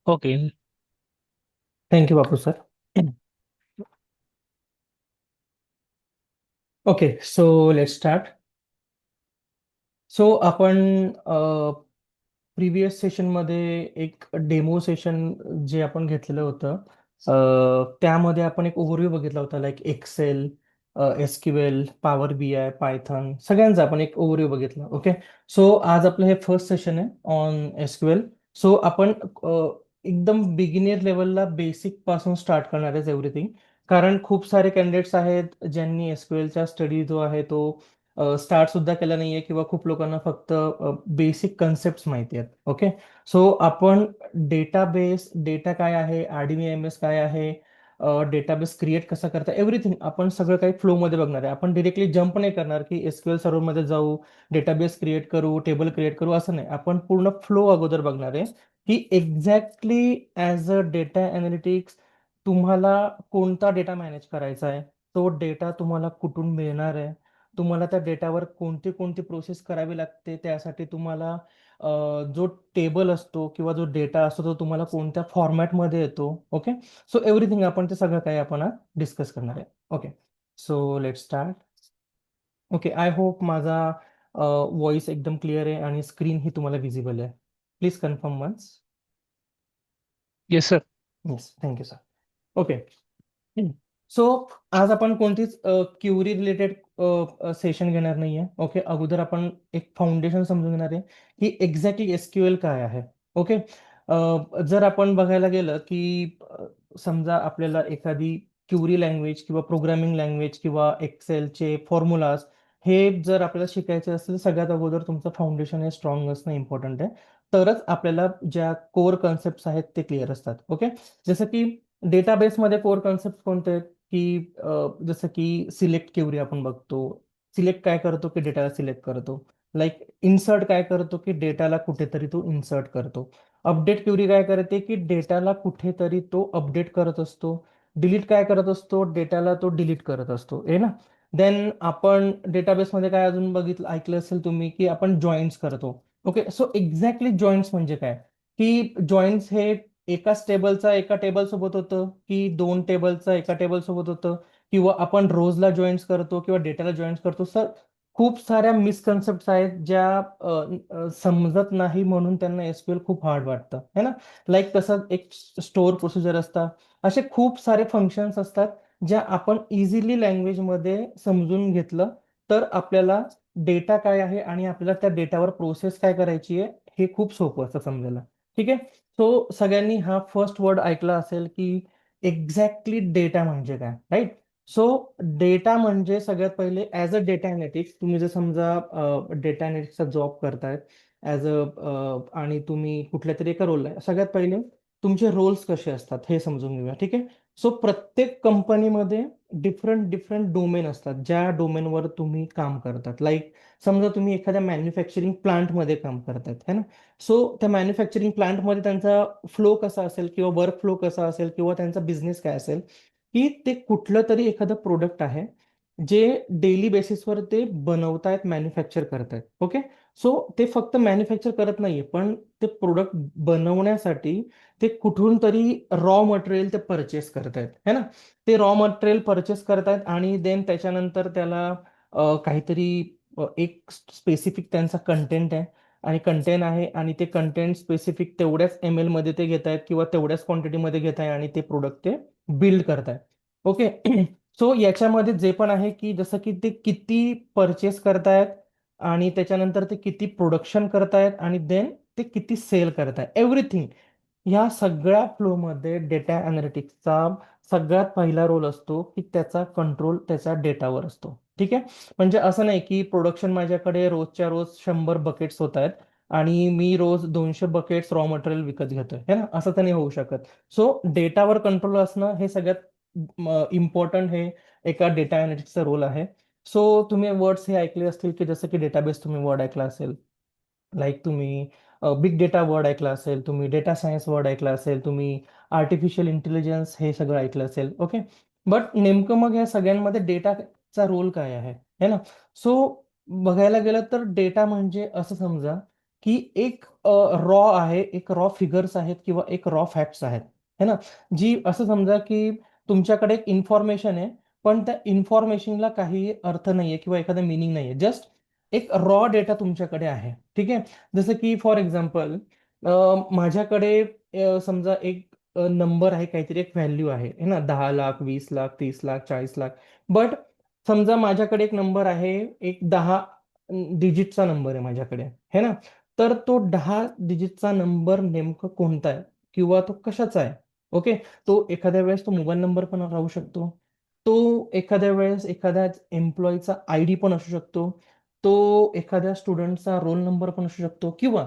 Okay. Thank you, Bapu sir. Okay, so let's start. आपण previous सेशनमध्ये एक demo session जे आपण घेतलेलं होतं, त्यामध्ये आपण एक ओव्हरव्ह्यू बघितला होता, like excel, SQL, Power B I, Python, सगळ्यांचा आपण एक ओव्हरव्ह्यू बघितला. ओके, सो आज आपलं हे फर्स्ट सेशन आहे ऑन एसक्यूएल. सो आपण एकदम बिगिनियर लेवलला बेसिक पासून स्टार्ट करणार आहे एव्हरीथिंग, कारण खूप सारे कॅन्डिडेट्स आहेत ज्यांनी एसक्यूएलचा स्टडी जो आहे तो स्टार्ट सुद्धा केला नाहीये, किंवा खूप लोकांना फक्त बेसिक कन्सेप्ट माहिती आहेत. ओके, सो आपण डेटाबेस, डेटा काय आहे, RDBMS काय आहे, डेटाबेस क्रिएट कसा करता, एव्हरीथिंग आपण सगळं काही फ्लो मध्ये बघणार आहे. आपण डिरेक्टली जम्प नाही करणार की एसक्यूएल सर्व्हर मध्ये जाऊ, डेटाबेस क्रिएट करू, टेबल क्रिएट करू, असं नाही. आपण पूर्ण फ्लो अगोदर बघणार आहे की exactly as a data analytics तुम्हाला कोणता डेटा मॅनेज करायचा आहे, तो डेटा तुम्हाला कुठून मिळणार आहे, तुम्हाला त्या डेटावर कोणती कोणती प्रोसेस करावी लागते, त्यासाठी तुम्हाला जो टेबल असतो किंवा जो डेटा असतो तो तुम्हाला कोणत्या फॉर्मॅटमध्ये येतो. ओके, सो एव्हरीथिंग आपण ते सगळं काही आपण डिस्कस करणार आहे. Okay, so let start. Okay, I hope माझा व्हॉइस एकदम क्लिअर आहे आणि स्क्रीन ही तुम्हाला विजिबल आहे. Please confirm once. Yes, sir. Yes, thank you sir. Okay, so आज आपण कोणतीच क्युरी रिलेटेड सेशन घेणार नाहीये. ओके, अगोदर आपण एक फाउंडेशन समजून घेणार आहे की एक्झॅक्टली एसक्यूएल काय आहे. ओके, जर आपण बघायला गेलं की समजा आपल्याला एखादी क्युरी लँग्वेज किंवा प्रोग्रामिंग लँग्वेज किंवा एक्सेलचे फॉर्म्युलाज हे जर आपल्याला शिकायचे असेल, सगळ्यात अगोदर तुमचं फाउंडेशन हे स्ट्रॉंग असणं इम्पॉर्टंट आहे. तरच आपल्याला ज्या कोर कन्सेप्ट आहेत ते क्लिअर असतात. ओके, जसं की डेटाबेसमध्ये कोर कन्सेप्ट कोणते आहेत की जसं की सिलेक्ट क्युरी आपण बघतो. सिलेक्ट काय करतो की डेटाला सिलेक्ट करतो. लाईक इन्सर्ट काय करतो की डेटाला कुठेतरी तो इन्सर्ट करतो. अपडेट क्युरी काय करते की डेटाला कुठेतरी तो अपडेट करत असतो. डिलीट काय करत असतो, डेटाला तो डिलीट करत असतो, आहे ना. देन आपण डेटाबेसमध्ये काय अजून बघितलं, ऐकलं असेल तुम्ही, की आपण जॉईंट्स करतो. ओके, सो एक्झॅक्टली जॉईंट्स म्हणजे काय, की जॉईंट्स हे एकाच टेबलचा एका टेबल सोबत होतं, की दोन टेबलचा एका टेबल सोबत होतं, किंवा आपण रोजला जॉईंट्स करतो किंवा डेटाला जॉईंट्स करतो. सर, खूप साऱ्या मिसकन्सेप्ट आहेत ज्या समजत नाही, म्हणून त्यांना एसक्यूएल खूप हार्ड वाटतं, है ना. लाईक तसं एक स्टोअर प्रोसिजर असतात, असे खूप सारे फंक्शन्स असतात ज्या आपण इझिली लँग्वेजमध्ये समजून घेतलं तर आपल्याला डेटा काय आहे आणि आपल्याला त्या डेटावर प्रोसेस काय करायची आहे हे खूप सोपं असतं समजायला. ठीक आहे, सो सगळ्यांनी हा फर्स्ट वर्ड ऐकला असेल की एक्झॅक्टली डेटा म्हणजे काय, राईट. सो डेटा म्हणजे सगळ्यात पहिले ॲज अ डेटा अनालिटिक्स, तुम्ही जर समजा डेटा अनालिटिक्सचा जॉब करतायत ॲज अ, आणि तुम्ही कुठल्या तरी एका रोलला आहे, सगळ्यात पहिले तुमचे रोल्स कसे असतात हे समजून घेऊया. ठीक आहे, सो प्रत्येक कंपनीमध्ये डिफरंट डिफरंट डोमेन असतात, ज्या डोमेनवर तुम्ही काम करतात. लाईक समजा तुम्ही एखाद्या मॅन्युफॅक्चरिंग प्लांटमध्ये काम करतात, है ना. सो त्या मॅन्युफॅक्चरिंग प्लांटमध्ये त्यांचा फ्लो कसा असेल किंवा वर्क फ्लो कसा असेल किंवा त्यांचा बिझनेस काय असेल, की ते कुठलं तरी एखादं प्रोडक्ट आहे जे डेली बेसिसवर ते बनवतायत, मॅन्युफॅक्चर करतायत. ओके, सो ते फक्त मॅन्युफॅक्चर करत नाहीये, पण ते प्रोडक्ट बनवण्यासाठी ते कुठून तरी रॉ मटेरियल ते परचेस करतायत, है ना. ते रॉ मटेरियल परचेस करतायत आणि देन त्याच्यानंतर त्याला काहीतरी एक स्पेसिफिक त्यांचा कंटेंट आहे आणि कंटेंट आहे, आणि ते कंटेंट स्पेसिफिक तेवढ्याच एम मध्ये ते घेत आहेत किंवा तेवढ्याच क्वांटिटीमध्ये घेत आहे आणि ते प्रोडक्ट ते बिल्ड करतायत. ओके, सो याच्यामध्ये जे पण आहे की जसं की ते किती परचेस करतायत आणि त्याच्यानंतर ते किती प्रोडक्शन करतायत आणि देन ते किती सेल करतायत, एव्हरीथिंग. ह्या सगळ्या फ्लोमध्ये डेटा अनालिटिक्सचा सगळ्यात पहिला रोल असतो की त्याचा कंट्रोल त्याच्या डेटावर असतो. ठीक आहे, म्हणजे असं नाही की प्रोडक्शन माझ्याकडे रोजच्या रोज 100 बकेट्स होत आहेत आणि मी रोज 200 बकेट्स रॉ मटेरियल विकत घेतोय, है ना, असं तर नाही होऊ शकत. सो डेटावर कंट्रोल असणं हे सगळ्यात इम्पॉर्टंट, हे एका डेटा अनालिटिक्सचा रोल आहे. सो तुम्ही वर्ड्स हे ऐकले असतील की जसं की डेटाबेस तुम्ही वर्ड ऐकला असेल, लाईक तुम्ही बिग डेटा वर्ड ऐकला असेल, तुम्ही डेटा सायन्स वर्ड ऐकला असेल, तुम्ही आर्टिफिशियल इंटेलिजन्स हे सगळं ऐकलं असेल. ओके, बट नेमकं मग या सगळ्यांमध्ये डेटाचा रोल काय आहे, है ना. सो बघायला गेलं तर डेटा म्हणजे असं समजा की एक रॉ आहे, एक रॉ फिगर्स आहेत किंवा एक रॉ फॅक्ट्स आहेत, है ना, जी असं समजा की तुमच्याकडे एक इन्फॉर्मेशन आहे, पण त्या इन्फॉर्मेशनला काही अर्थ नाहीये किंवा एखादा मिनिंग नाहीये, जस्ट एक रॉ डेटा तुमच्याकडे आहे. ठीक आहे. जसं की फॉर एक्झाम्पल माझ्याकडे समजा एक नंबर आहे, काहीतरी एक व्हॅल्यू आहे है ना, 10 लाख, 20 लाख, 30 लाख, 40 लाख. बट समजा माझ्याकडे एक नंबर आहे, एक 10 डिजिटचा नंबर आहे माझ्याकडे, है ना. तर तो 10 डिजिटचा नंबर नेमकं कोणता आहे किंवा तो कशाचा आहे? ओके. तो एखाद्या वेळेस तो मोबाईल नंबर पण राहू शकतो. तो एखाद्या वेळेस एखाद्या एम्प्लॉईचा आयडी पण असू शकतो. तो एखाद्या स्टुडंटचा रोल नंबर पण असू शकतो किंवा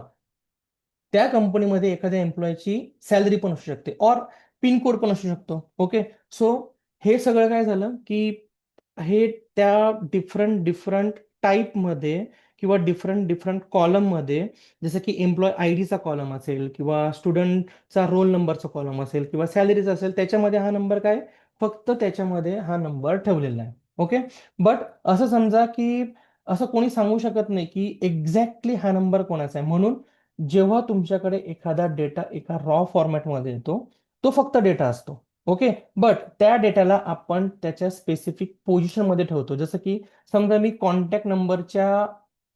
त्या कंपनीमध्ये एखाद्या एम्प्लॉयची सॅलरी पण असू शकते और पिनकोड पण असू शकतो. ओके. सो हे सगळं काय झालं की हे त्या डिफरंट डिफरंट टाईपमध्ये किंवा डिफरंट डिफरंट कॉलममध्ये, जसं की एम्प्लॉय आय डीचा कॉलम असेल किंवा स्टुडंटचा रोल नंबरचा कॉलम असेल किंवा सॅलरीचा असेल, त्याच्यामध्ये हा नंबर काय, फक्त त्याच्यामध्ये हा नंबर ठेवलेला आहे. ओके. बट असं समजा की असं कोणी सांगू शकत नाही की एक्झॅक्टली हा नंबर कोणाचा आहे. म्हणून जेव्हा तुमच्याकडे एखादा डेटा एका रॉ फॉर्मॅटमध्ये येतो, तो फक्त डेटा असतो. ओके. बट त्या डेटाला आपण त्याच्या स्पेसिफिक पोझिशनमध्ये ठेवतो. जसं की समजा मी कॉन्टॅक्ट नंबरच्या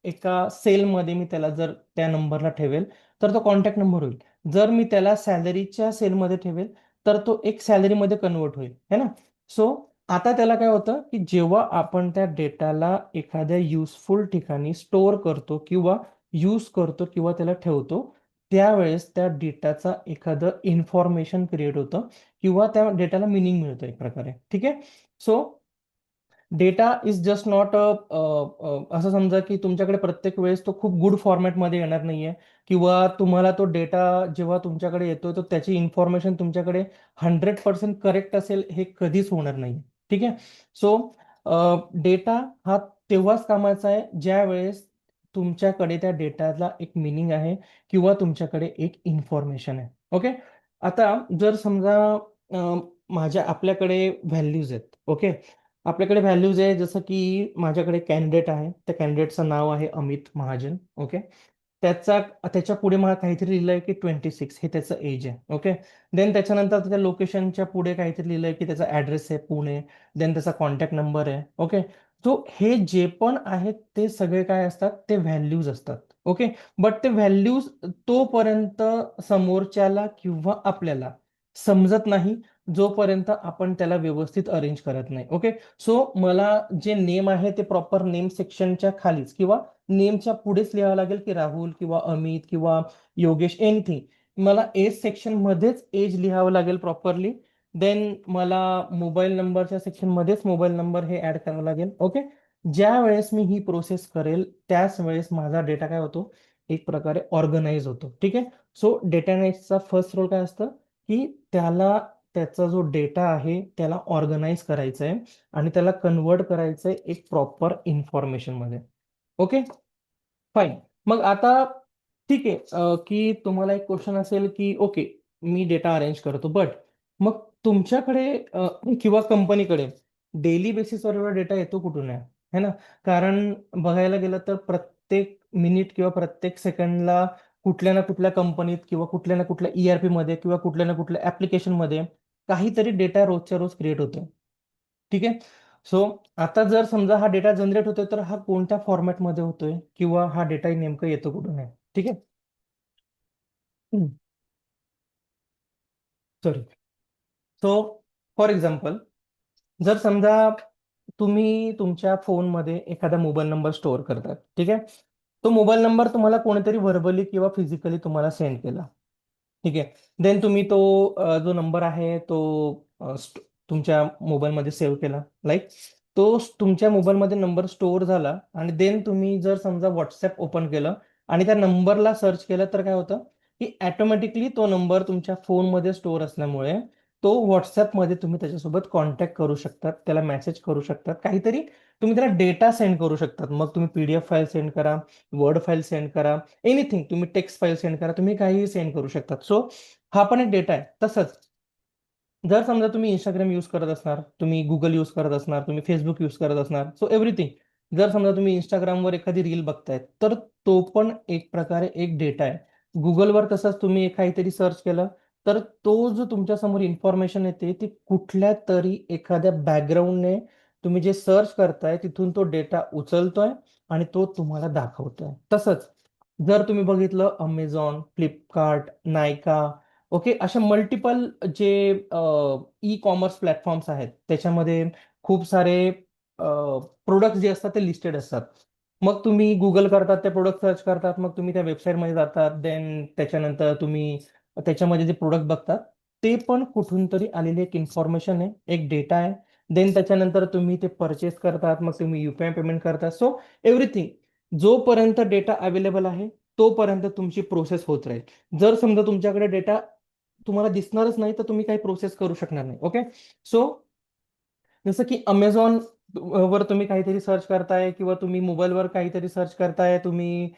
एका सेलमध्ये मी त्याला जर त्या नंबरला ठेवेल, तर तो कॉन्टॅक्ट नंबर होईल. जर मी त्याला सॅलरीच्या सेलमध्ये ठेवेल, तर तो एक सॅलरीमध्ये कन्वर्ट होईल, है ना. सो आता त्याला काय होतं की जेव्हा आपण त्या डेटाला एखाद्या युजफुल ठिकाणी स्टोअर करतो किंवा यूज करतो किंवा त्याला ठेवतो, त्यावेळेस त्या डेटाचा एखादं इन्फॉर्मेशन क्रिएट होतं किंवा त्या डेटाला मिनिंग मिळतं एक प्रकारे. ठीक आहे. So data is just not असं समजा की तुमच्याकडे प्रत्येक वेळेस तो खूप गुड फॉर्मॅटमध्ये येणार नाहीये किंवा तुम्हाला तो डेटा जेव्हा तुमच्याकडे येतो तर त्याची इन्फॉर्मेशन तुमच्याकडे 100% करेक्ट असेल हे कधीच होणार नाही. ठीक आहे. सो डेटा हा तेव्हाच कामाचा आहे ज्या वेळेस तुमच्याकडे त्या डेटाला एक मिनिंग आहे किंवा तुमच्याकडे एक इन्फॉर्मेशन आहे. ओके. आता जर समजा आपल्याकडे व्हॅल्यूज आहेत. ओके. आपल्याकडे व्हॅल्यूज आहे, जसं की माझ्याकडे कॅन्डिडेट आहे, त्या कॅन्डिडेटचं नाव आहे अमित महाजन. ओके. त्याचा त्याच्या पुढे मला काहीतरी लिहिलंय की 26 हे त्याचं एज आहे. ओके. देन त्याच्यानंतर त्याच्या लोकेशनच्या पुढे काहीतरी लिहिलंय की त्याचा ॲड्रेस आहे पुणे. देन त्याचा कॉन्टॅक्ट नंबर आहे. ओके. सो हे जे पण आहेत ते सगळे काय असतात, ते व्हॅल्यूज असतात. ओके. बट ते व्हॅल्यूज तोपर्यंत समोरच्याला किंवा आपल्याला समजत नाही जोपर्यंत आपण त्याला व्यवस्थित अरेंज करत नाही. ओके. सो मला जे नेम आहे ते प्रॉपर नेम सेक्शनच्या खालीच किंवा नेमच्या पुढेच लिहावं लागेल की राहुल किंवा अमित किंवा योगेश एनिथिंग. मला एज सेक्शन मध्येच एज लिहावं लागेल प्रॉपरली. देन मला मोबाईल नंबरच्या सेक्शन मध्येच मोबाईल नंबर हे ऍड करावं लागेल. ओके. ज्या वेळेस मी ही प्रोसेस करेल त्याच वेळेस माझा डेटा काय होतो, एक प्रकारे ऑर्गनाइज होतो. ठीक आहे. सो डेटा अनालिस्टचा फर्स्ट रोल काय असतं की त्याचा जो डेटा आहे त्याला ऑर्गनाइज करायचा आहे आणि त्याला कन्वर्ट करायचं आहे एक प्रॉपर इन्फॉर्मेशन मध्ये. ओके. फाईन. मग आता ठीक आहे की तुम्हाला एक क्वेश्चन असेल की ओके, मी डेटा अरेंज करतो, बट मग तुमच्याकडे किंवा कंपनीकडे डेली बेसिसवर एवढा डेटा येतो कुठून आहे, है ना. कारण बघायला गेलं तर प्रत्येक मिनिट किंवा प्रत्येक सेकंडला कुठल्या ना कुठल्या कंपनीत किंवा कुठल्या ना कुठल्या ERP मध्ये किंवा कुठल्या ना कुठल्या ऍप्लिकेशनमध्ये काहीतरी डेटा रोजच्या रोज क्रिएट होतो. ठीक आहे. सो आता जर समजा हा डेटा जनरेट होतोय तर हा कोणत्या फॉर्मॅटमध्ये होतोय किंवा हा डेटा नेमकं येतो कुठून आहे. ठीक आहे. सॉरी. सो फॉर एक्झाम्पल, जर समजा तुम्ही तुमच्या फोनमध्ये एखादा मोबाईल नंबर स्टोअर करतात. ठीक आहे. तो मोबाईल नंबर तुम्हाला कोणीतरी व्हर्बली किंवा फिजिकली तुम्हाला सेंड केला. ठीक आहे. देन तुम्ही तो जो नंबर आहे तो तुमच्या मोबाईलमध्ये सेव्ह केला. लाईक तो तुमच्या मोबाईलमध्ये नंबर स्टोअर झाला आणि देन तुम्ही जर समजा व्हॉट्सॲप ओपन केलं आणि त्या नंबरला सर्च केलं तर काय होतं की ऑटोमॅटिकली तो नंबर तुमच्या फोनमध्ये स्टोअर असल्यामुळे तो व्हॉट्सॲपमध्ये तुम्ही त्याच्यासोबत कॉन्टॅक्ट करू शकतात, त्याला मेसेज करू शकतात, काहीतरी तुम्ही त्याला डेटा सेंड करू शकतात. मग तुम्ही PDF फाईल सेंड करा, वर्ड फाईल सेंड करा, एनिथिंग, तुम्ही टेक्स्ट फाईल सेंड करा, तुम्ही काहीही सेंड करू शकतात. सो हा पण एक डेटा आहे. तसंच जर समजा तुम्ही इंस्टाग्राम यूज करत असणार, तुम्ही गुगल यूज करत असणार, तुम्ही फेसबुक यूज करत असणार, सो एव्हरीथिंग. जर समजा तुम्ही इंस्टाग्रामवर एखादी रील बघताय तर तो पण एक प्रकारे एक डेटा आहे. गुगलवर तसंच तुम्ही काहीतरी सर्च केलं तर तो जो तुमच्या समोर इन्फॉर्मेशन येते ती कुठल्या तरी एखाद्या बॅकग्राऊंडने तुम्ही जे सर्च करताय तिथून तो डेटा उचलतोय आणि तो तुम्हाला दाखवतोय. तसंच जर तुम्ही बघितलं अमेझॉन, फ्लिपकार्ट, नायका, ओके, अशा मल्टिपल जे ई कॉमर्स प्लॅटफॉर्म्स आहेत त्याच्यामध्ये खूप सारे प्रोडक्ट्स जे असतात ते लिस्टेड असतात. मग तुम्ही गुगल करतात, ते प्रोडक्ट सर्च करतात, मग तुम्ही त्या वेबसाईटमध्ये जातात, देन त्याच्यानंतर तुम्ही त्याच्यामध्ये जे प्रोडक्ट बघतात ते पण कुठून तरी आलेली एक इन्फॉर्मेशन आहे, एक डेटा आहे. देन त्याच्यानंतर तुम्ही ते परचेस करतात, मग तुम्ही युपीआय पेमेंट करतात. सो एव्हरीथिंग जोपर्यंत डेटा अवेलेबल आहे तोपर्यंत तुमची प्रोसेस होत राहील. जर समजा तुमच्याकडे डेटा तुम्हाला दिसणारच नाही तर तुम्ही काही प्रोसेस करू शकणार नाही. ओके, सो जसं की अमेझॉन वर तुम्ही काहीतरी सर्च करताय किंवा तुम्ही मोबाईलवर काहीतरी सर्च करताय, तुम्ही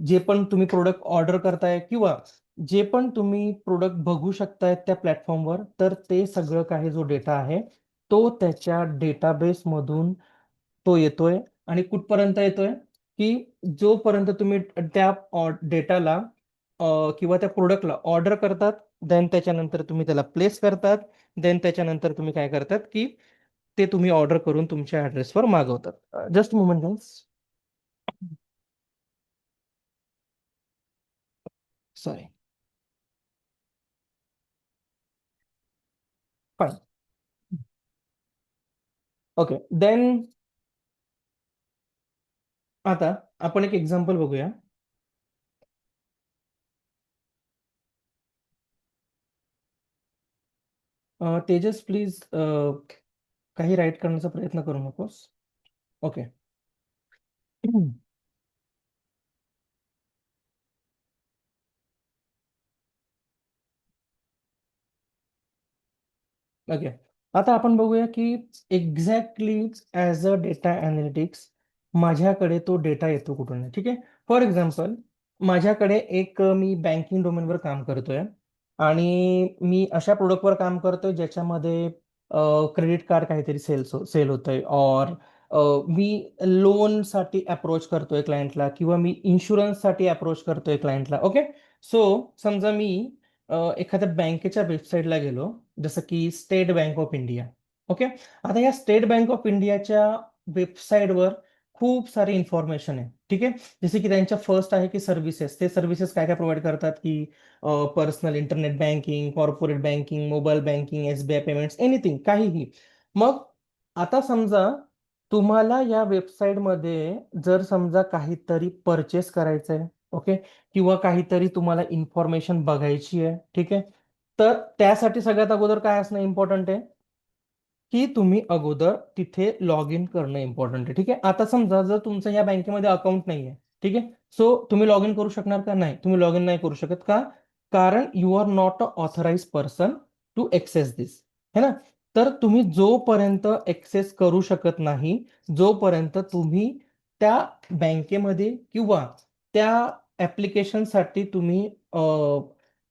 जे पण तुम्ही प्रोडक्ट ऑर्डर करताय किंवा जे पण तुम्ही प्रोडक्ट बघू शकताय त्या प्लॅटफॉर्मवर, तर ते सगळं काही जो डेटा आहे तो त्याच्या डेटाबेस मधून तो येतोय. आणि कुठपर्यंत येतोय की जोपर्यंत तुम्ही त्या डेटाला किंवा त्या प्रोडक्टला ऑर्डर करतात, देन त्याच्यानंतर तुम्ही त्याला प्लेस करतात, देन त्याच्यानंतर तुम्ही काय करतात की ते तुम्ही ऑर्डर करून तुमच्या ऍड्रेसवर मागवतात. जस्ट मोमेंट गाईस, सॉरी. फाईन. ओके, देन आता आपण एक एक्झाम्पल बघूया. तेजस प्लीज काही राईट करण्याचा प्रयत्न करू नकोस. ओके. ओके, आता आपण बघूया की exactly as a data analytics माझ्याकडे तो डेटा येतो कुठून. ठीक आहे, फॉर एक्झाम्पल माझ्याकडे एक मी बँकिंग डोमेनवर काम करतोय आणि मी अशा प्रोडक्टवर काम करतोय ज्याच्यामध्ये क्रेडिट कार्ड काहीतरी सेल होतंय, और मी लोनसाठी अप्रोच करतोय क्लायंटला किंवा मी इन्शुरन्ससाठी अप्रोच करतोय क्लायंटला. ओके, सो समजा मी एखाद्या बँकेच्या वेबसाईटला गेलो, जसं की state bank of India. Okay, आता या स्टेट बँक ऑफ इंडियाच्या वेबसाईटवर खूप सारी इन्फॉर्मेशन आहे. ठीक आहे, जसे की त्यांच्या फर्स्ट आहे की सर्व्हिसेस, ते सर्व्हिसेस काय काय प्रोव्हाइड करतात की personal internet banking, corporate banking, mobile banking, SBI payments, anything, काहीही. मग आता समजा तुम्हाला या वेबसाईटमध्ये जर समजा काहीतरी परचेस करायचं आहे, ओके, किंवा काहीतरी तुम्हाला इन्फॉर्मेशन बघायची आहे, ठीक आहे, तर त्यासाठी सगळ्यात अगोदर काय असणं इम्पॉर्टंट आहे की तुम्ही अगोदर तिथे लॉग इन करणं इम्पॉर्टंट आहे. ठीक आहे, आता समजा जर तुमचं या बँकेमध्ये अकाउंट नाही आहे, ठीक आहे, सो तुम्ही लॉग इन करू शकणार का? नाही, तुम्ही लॉग इन नाही करू शकत. का? कारण you are not a authorise person to access this, है ना. तर तुम्ही जोपर्यंत एक्सेस करू शकत नाही, जोपर्यंत तुम्ही त्या बँकेमध्ये किंवा त्या ऍप्लिकेशनसाठी तुम्ही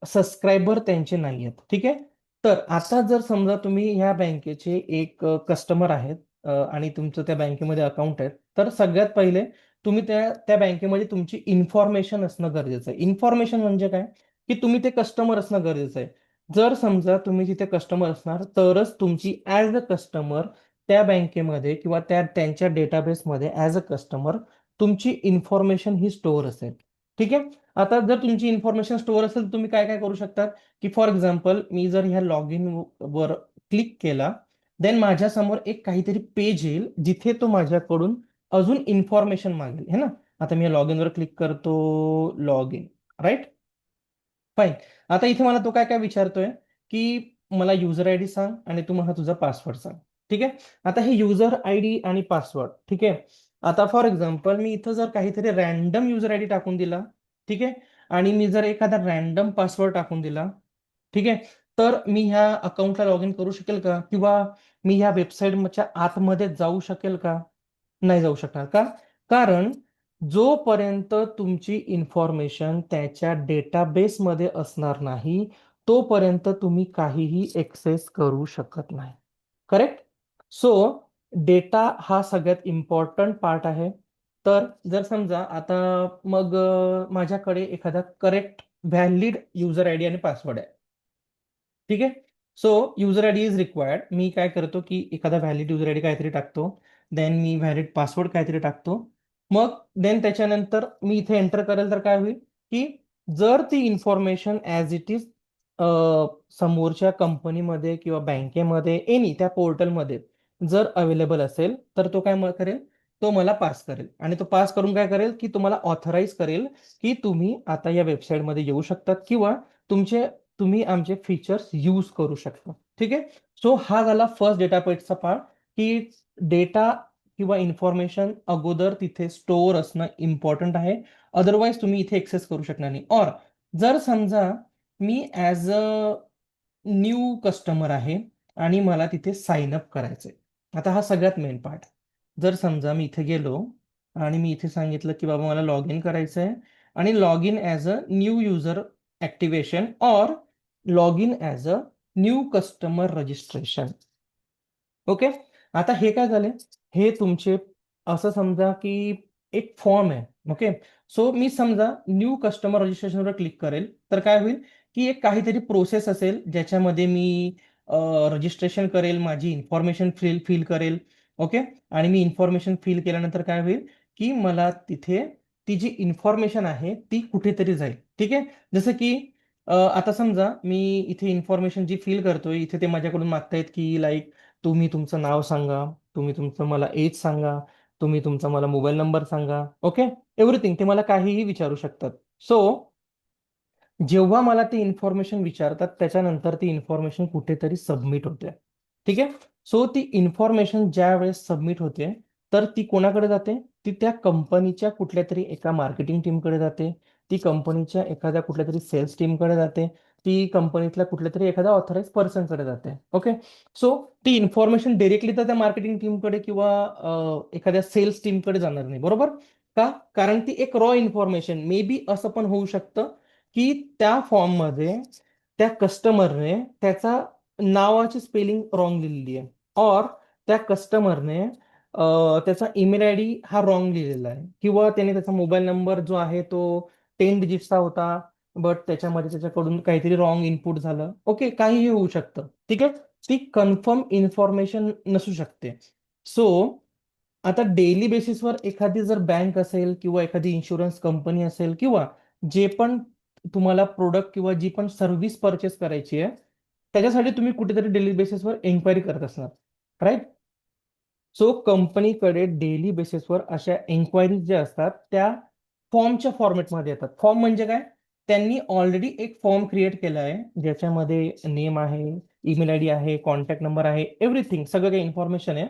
सबस्क्रायबर त्यांचे नाही आहेत. ठीक आहे, तर आता जर समजा तुम्ही ह्या बँकेचे एक कस्टमर आहेत आणि तुमचं त्या बँकेमध्ये अकाउंट आहे, तर सगळ्यात पहिले तुम्ही त्या त्या बँकेमध्ये तुमची इन्फॉर्मेशन असणं गरजेचं आहे. इन्फॉर्मेशन म्हणजे काय? की तुम्ही ते कस्टमर असणं गरजेचं आहे. जर समजा तुम्ही तिथे कस्टमर असणार तरच तुमची ॲज अ कस्टमर त्या बँकेमध्ये किंवा त्यांच्या डेटाबेसमध्ये ॲज अ कस्टमर तुमची इन्फॉर्मेशन ही स्टोअर असेल. ठीक आहे, आता जर तुमची इन्फॉर्मेशन स्टोअर असेल तर तुम्ही काय काय करू शकता की फॉर एक्झाम्पल मी जर ह्या लॉग इन वर क्लिक केला, देन माझ्यासमोर एक काहीतरी पेज येईल जिथे तो माझ्याकडून अजून इन्फॉर्मेशन मागेल, है ना. आता मी लॉग इन वर क्लिक करतो, लॉग इन, राईट, फाईन. आता इथे मला तो काय काय विचारतोय की मला युजर आय डी सांग आणि तू मला तुझा पासवर्ड सांग. ठीक आहे, आता हे युजर आय डी आणि पासवर्ड, ठीक आहे, आता फॉर एक्झाम्पल मी इथं जर काहीतरी रॅन्डम युजर आय डी टाकून दिला, ठीक आहे, आणि मी जर एखादा रॅन्डम पासवर्ड टाकून दिला, ठीक आहे, तर मी ह्या अकाउंटला लॉग इन करू शकेल का किंवा मी ह्या वेबसाईटच्या आतमध्ये जाऊ शकेल का? नाही जाऊ शकणार. का? कारण जोपर्यंत तुमची इन्फॉर्मेशन त्याच्या डेटाबेसमध्ये असणार नाही तोपर्यंत तुम्ही काहीही एक्सेस करू शकत नाही. करेक्ट? सो डेटा हा सगळ्यात इम्पॉर्टंट पार्ट आहे. तर जर समजा आता मग माझ्याकडे एखादा correct valid user I D आणि पासवर्ड आहे. ठीक आहे. So user I D is required. मी काय करतो की एखादा व्हॅलिड युजर आय डी काहीतरी टाकतो. देन मी व्हॅलिड पासवर्ड काहीतरी टाकतो. मग देन त्याच्यानंतर मी इथे एंटर करेल तर काय होईल की जर ती इन्फॉर्मेशन ॲज इट इज समोरच्या कंपनीमध्ये किंवा बँकेमध्ये एनी त्या पोर्टलमध्ये जर अवेलेबल असेल तर तो काय करेल, तो मला पास करेल आणि तो पास करून काय करेल की तुम्हाला ऑथराईज करेल की तुम्ही आता या वेबसाईटमध्ये येऊ शकतात किंवा तुम्ही आमचे फीचर्स यूज करू शकता. ठीक आहे. सो हा झाला फर्स्ट डेटा पॉईंटचा पार्ट की डेटा किंवा इन्फॉर्मेशन अगोदर तिथे स्टोअर असणं इम्पॉर्टंट आहे. अदरवाईज तुम्ही इथे एक्सेस करू शकणार नाही. और जर समजा मी ॲज अ न्यू कस्टमर आहे आणि मला तिथे साइन अप करायचंय. आता हा सगळ्यात मेन पार्ट. जर समजा मी इथे गेलो आणि मी इथे सांगितलं की बाबा मला लॉग इन करायचं आहे आणि log in as a new user activation or log in as a new customer registration. Okay. आता हे काय झाले, हे तुमचे असं समजा की एक फॉर्म आहे. ओके. सो मी समजा न्यू कस्टमर रजिस्ट्रेशनवर क्लिक करेल तर काय होईल की एक काहीतरी प्रोसेस असेल ज्याच्यामध्ये मी रजिस्ट्रेशन करेल, माझी इन्फॉर्मेशन फिल करेल. ओके. आणि मी इन्फॉर्मेशन फिल केल्यानंतर काय होईल की मला तिथे ती जी इन्फॉर्मेशन आहे ती कुठेतरी जाईल. ठीक आहे. जसं की आता समजा मी इथे इन्फॉर्मेशन जी फिल करतोय इथे ते माझ्याकडून मागतायत की लाईक तुम्ही तुमचं नाव सांगा, तुम्ही तुमचं मला एज सांगा, तुम्ही तुमचा मला मोबाईल नंबर सांगा. ओके. एव्हरीथिंग ते मला काहीही विचारू शकतात. सो जेव्हा मला ती इन्फॉर्मेशन विचारतात त्याच्यानंतर ती इन्फॉर्मेशन कुठेतरी सबमिट होते. ठीक आहे. सो ती इन्फॉर्मेशन ज्या वेळेस सबमिट होते तर ती कोणाकडे जाते, ती त्या कंपनीच्या कुठल्या तरी एका मार्केटिंग टीमकडे जाते, ती कंपनीच्या एखाद्या कुठल्या तरी सेल्स टीमकडे जाते, ती कंपनीतल्या कुठल्या तरी एखाद्या ऑथराईज पर्सनकडे जाते. ओके. सो ती इन्फॉर्मेशन डिरेक्टली तर त्या मार्केटिंग टीमकडे किंवा एखाद्या सेल्स टीमकडे जाणार नाही. बरोबर. का? कारण ती एक रॉ इन्फॉर्मेशन मे बी असं पण होऊ शकतं की त्या फॉर्ममध्ये त्या कस्टमरने त्याचा नावाची स्पेलिंग रॉंग लिहिलेली आहे और त्या कस्टमरने त्याचा ईमेल आय डी हा रॉंग लिहिलेला आहे किंवा त्याने त्याचा मोबाईल नंबर जो आहे तो 10 डिजिटचा होता बट त्याच्यामध्ये त्याच्याकडून काहीतरी रॉंग इनपुट झालं. ओके. काहीही होऊ शकतं. ठीक आहे. ती कन्फर्म इन्फॉर्मेशन नसू शकते. सो आता डेली बेसिसवर एखादी जर बँक असेल किंवा एखादी इन्शुरन्स कंपनी असेल किंवा जे पण तुम्हाला प्रोडक्ट किंवा जी पण सर्व्हिस परचेस करायची आहे त्याच्यासाठी तुम्ही कुठेतरी डेली बेसिसवर एन्क्वायरी करत असणार. राईट. सो कंपनीकडे डेली बेसिसवर अशा एन्क्वायरीज ज्या असतात त्या फॉर्मच्या फॉर्मॅटमध्ये येतात. फॉर्म म्हणजे काय, त्यांनी ऑलरेडी एक फॉर्म क्रिएट केला आहे ज्याच्यामध्ये नेम आहे, ईमेल आय डी आहे, कॉन्टॅक्ट नंबर आहे, एव्हरीथिंग सगळं काही इन्फॉर्मेशन आहे.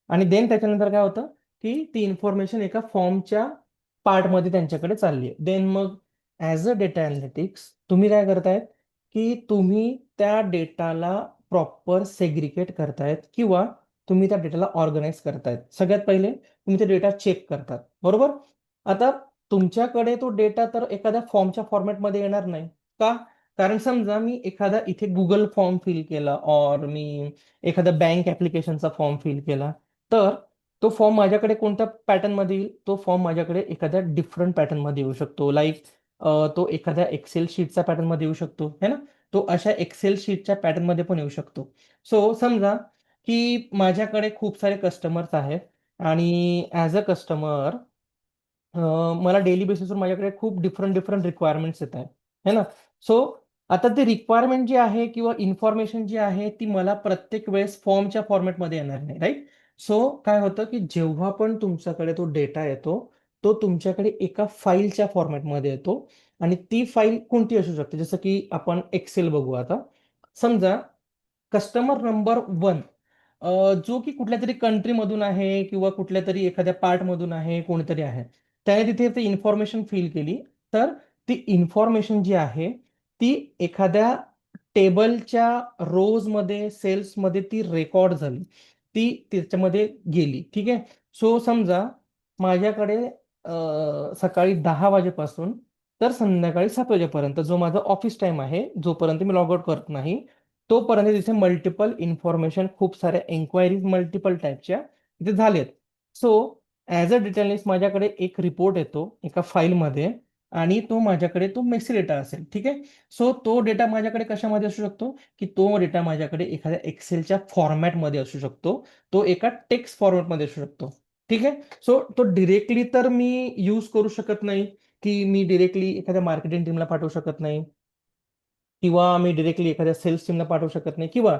आणि देन त्याच्यानंतर काय होतं की ती इन्फॉर्मेशन एका फॉर्मच्या पार्टमध्ये त्यांच्याकडे चालली आहे. देन मग ॲज अ डेटा अनालिटिक्स तुम्ही काय करतायत की तुम्ही त्या डेटाला प्रॉपर सेग्रिगेट करतायत किंवा तुम्ही त्या डेटाला ऑर्गनाईज करतायत. सगळ्यात पहिले तुम्ही ते डेटा चेक करतात. बरोबर. आता तुमच्याकडे तो डेटा तर एखाद्या फॉर्मच्या फॉर्मॅटमध्ये येणार नाही. का? कारण समजा मी एखादा इथे गुगल फॉर्म फिल केला और मी एखादा बँक ॲप्लिकेशनचा फॉर्म फिल केला तर तो फॉर्म माझ्याकडे कोणत्या पॅटर्नमध्ये येईल, तो फॉर्म माझ्याकडे एखाद्या डिफरंट पॅटर्नमध्ये येऊ शकतो. लाईक तो एखाद्या एक्सेल शीटच्या पॅटर्नमध्ये येऊ शकतो है ना. तो अशा एक्सेल शीटच्या पॅटर्नमध्ये पण येऊ शकतो. सो समजा की माझ्याकडे खूप सारे कस्टमर्स आहेत आणि ॲज अ कस्टमर मला डेली बेसिसवर माझ्याकडे खूप डिफरंट डिफरंट रिक्वायरमेंट्स येत आहेत है ना. सो आता ती रिक्वायरमेंट जी आहे किंवा इन्फॉर्मेशन जी आहे ती मला प्रत्येक वेळेस फॉर्मच्या फॉर्मॅटमध्ये येणार नाही. राईट. सो काय होतं की जेव्हा पण तुमच्याकडे तो डेटा येतो तो तुमच्याकडे एका फाईलच्या फॉर्मॅटमध्ये येतो आणि ती फाईल कोणती असू शकते, जसं की आपण एक्सेल बघू आता. समजा कस्टमर नंबर 1 जो की कुठल्या तरी कंट्रीमधून आहे किंवा कुठल्या तरी एखाद्या पार्टमधून आहे, कोणीतरी आहे. त्याने तिथे ती इन्फॉर्मेशन फिल केली, तर ती इन्फॉर्मेशन जी आहे, ती एखाद्या टेबलच्या रोजमध्ये, सेल्समध्ये ती रेकॉर्ड झाली. ती त्याच्यामध्ये गेली. ठीक आहे. सो समजा माझ्याकडे सकाळी 10 वाजेपासून तर संध्याकाळी 7 वाजेपर्यंत जो माझा ऑफिस टाईम आहे, जोपर्यंत मी लॉग आउट करत नाही, तोपर्यंत तिथे मल्टिपल इन्फॉर्मेशन, खूप साऱ्या एन्क्वायरीज मल्टिपल टाईपच्या इथे झालेत. So as a data analyst माझ्याकडे एक रिपोर्ट येतो एका फाईलमध्ये, आणि तो माझ्याकडे तो मेसी डेटा असेल. ठीक आहे. सो तो डेटा माझ्याकडे कशामध्ये असू शकतो, की तो डेटा माझ्याकडे एखाद्या एक्सेलच्या फॉर्मॅटमध्ये असू शकतो, तो एका टेक्स्ट फॉर्मॅटमध्ये असू शकतो. ठीक आहे. सो तो डिरेक्टली तर मी यूज करू शकत नाही, की मी डिरेक्टली एखाद्या मार्केटिंग टीमला पाठवू शकत नाही, किंवा मी डिरेक्टली एखाद्या सेल्स टीमला पाठवू शकत नाही, किंवा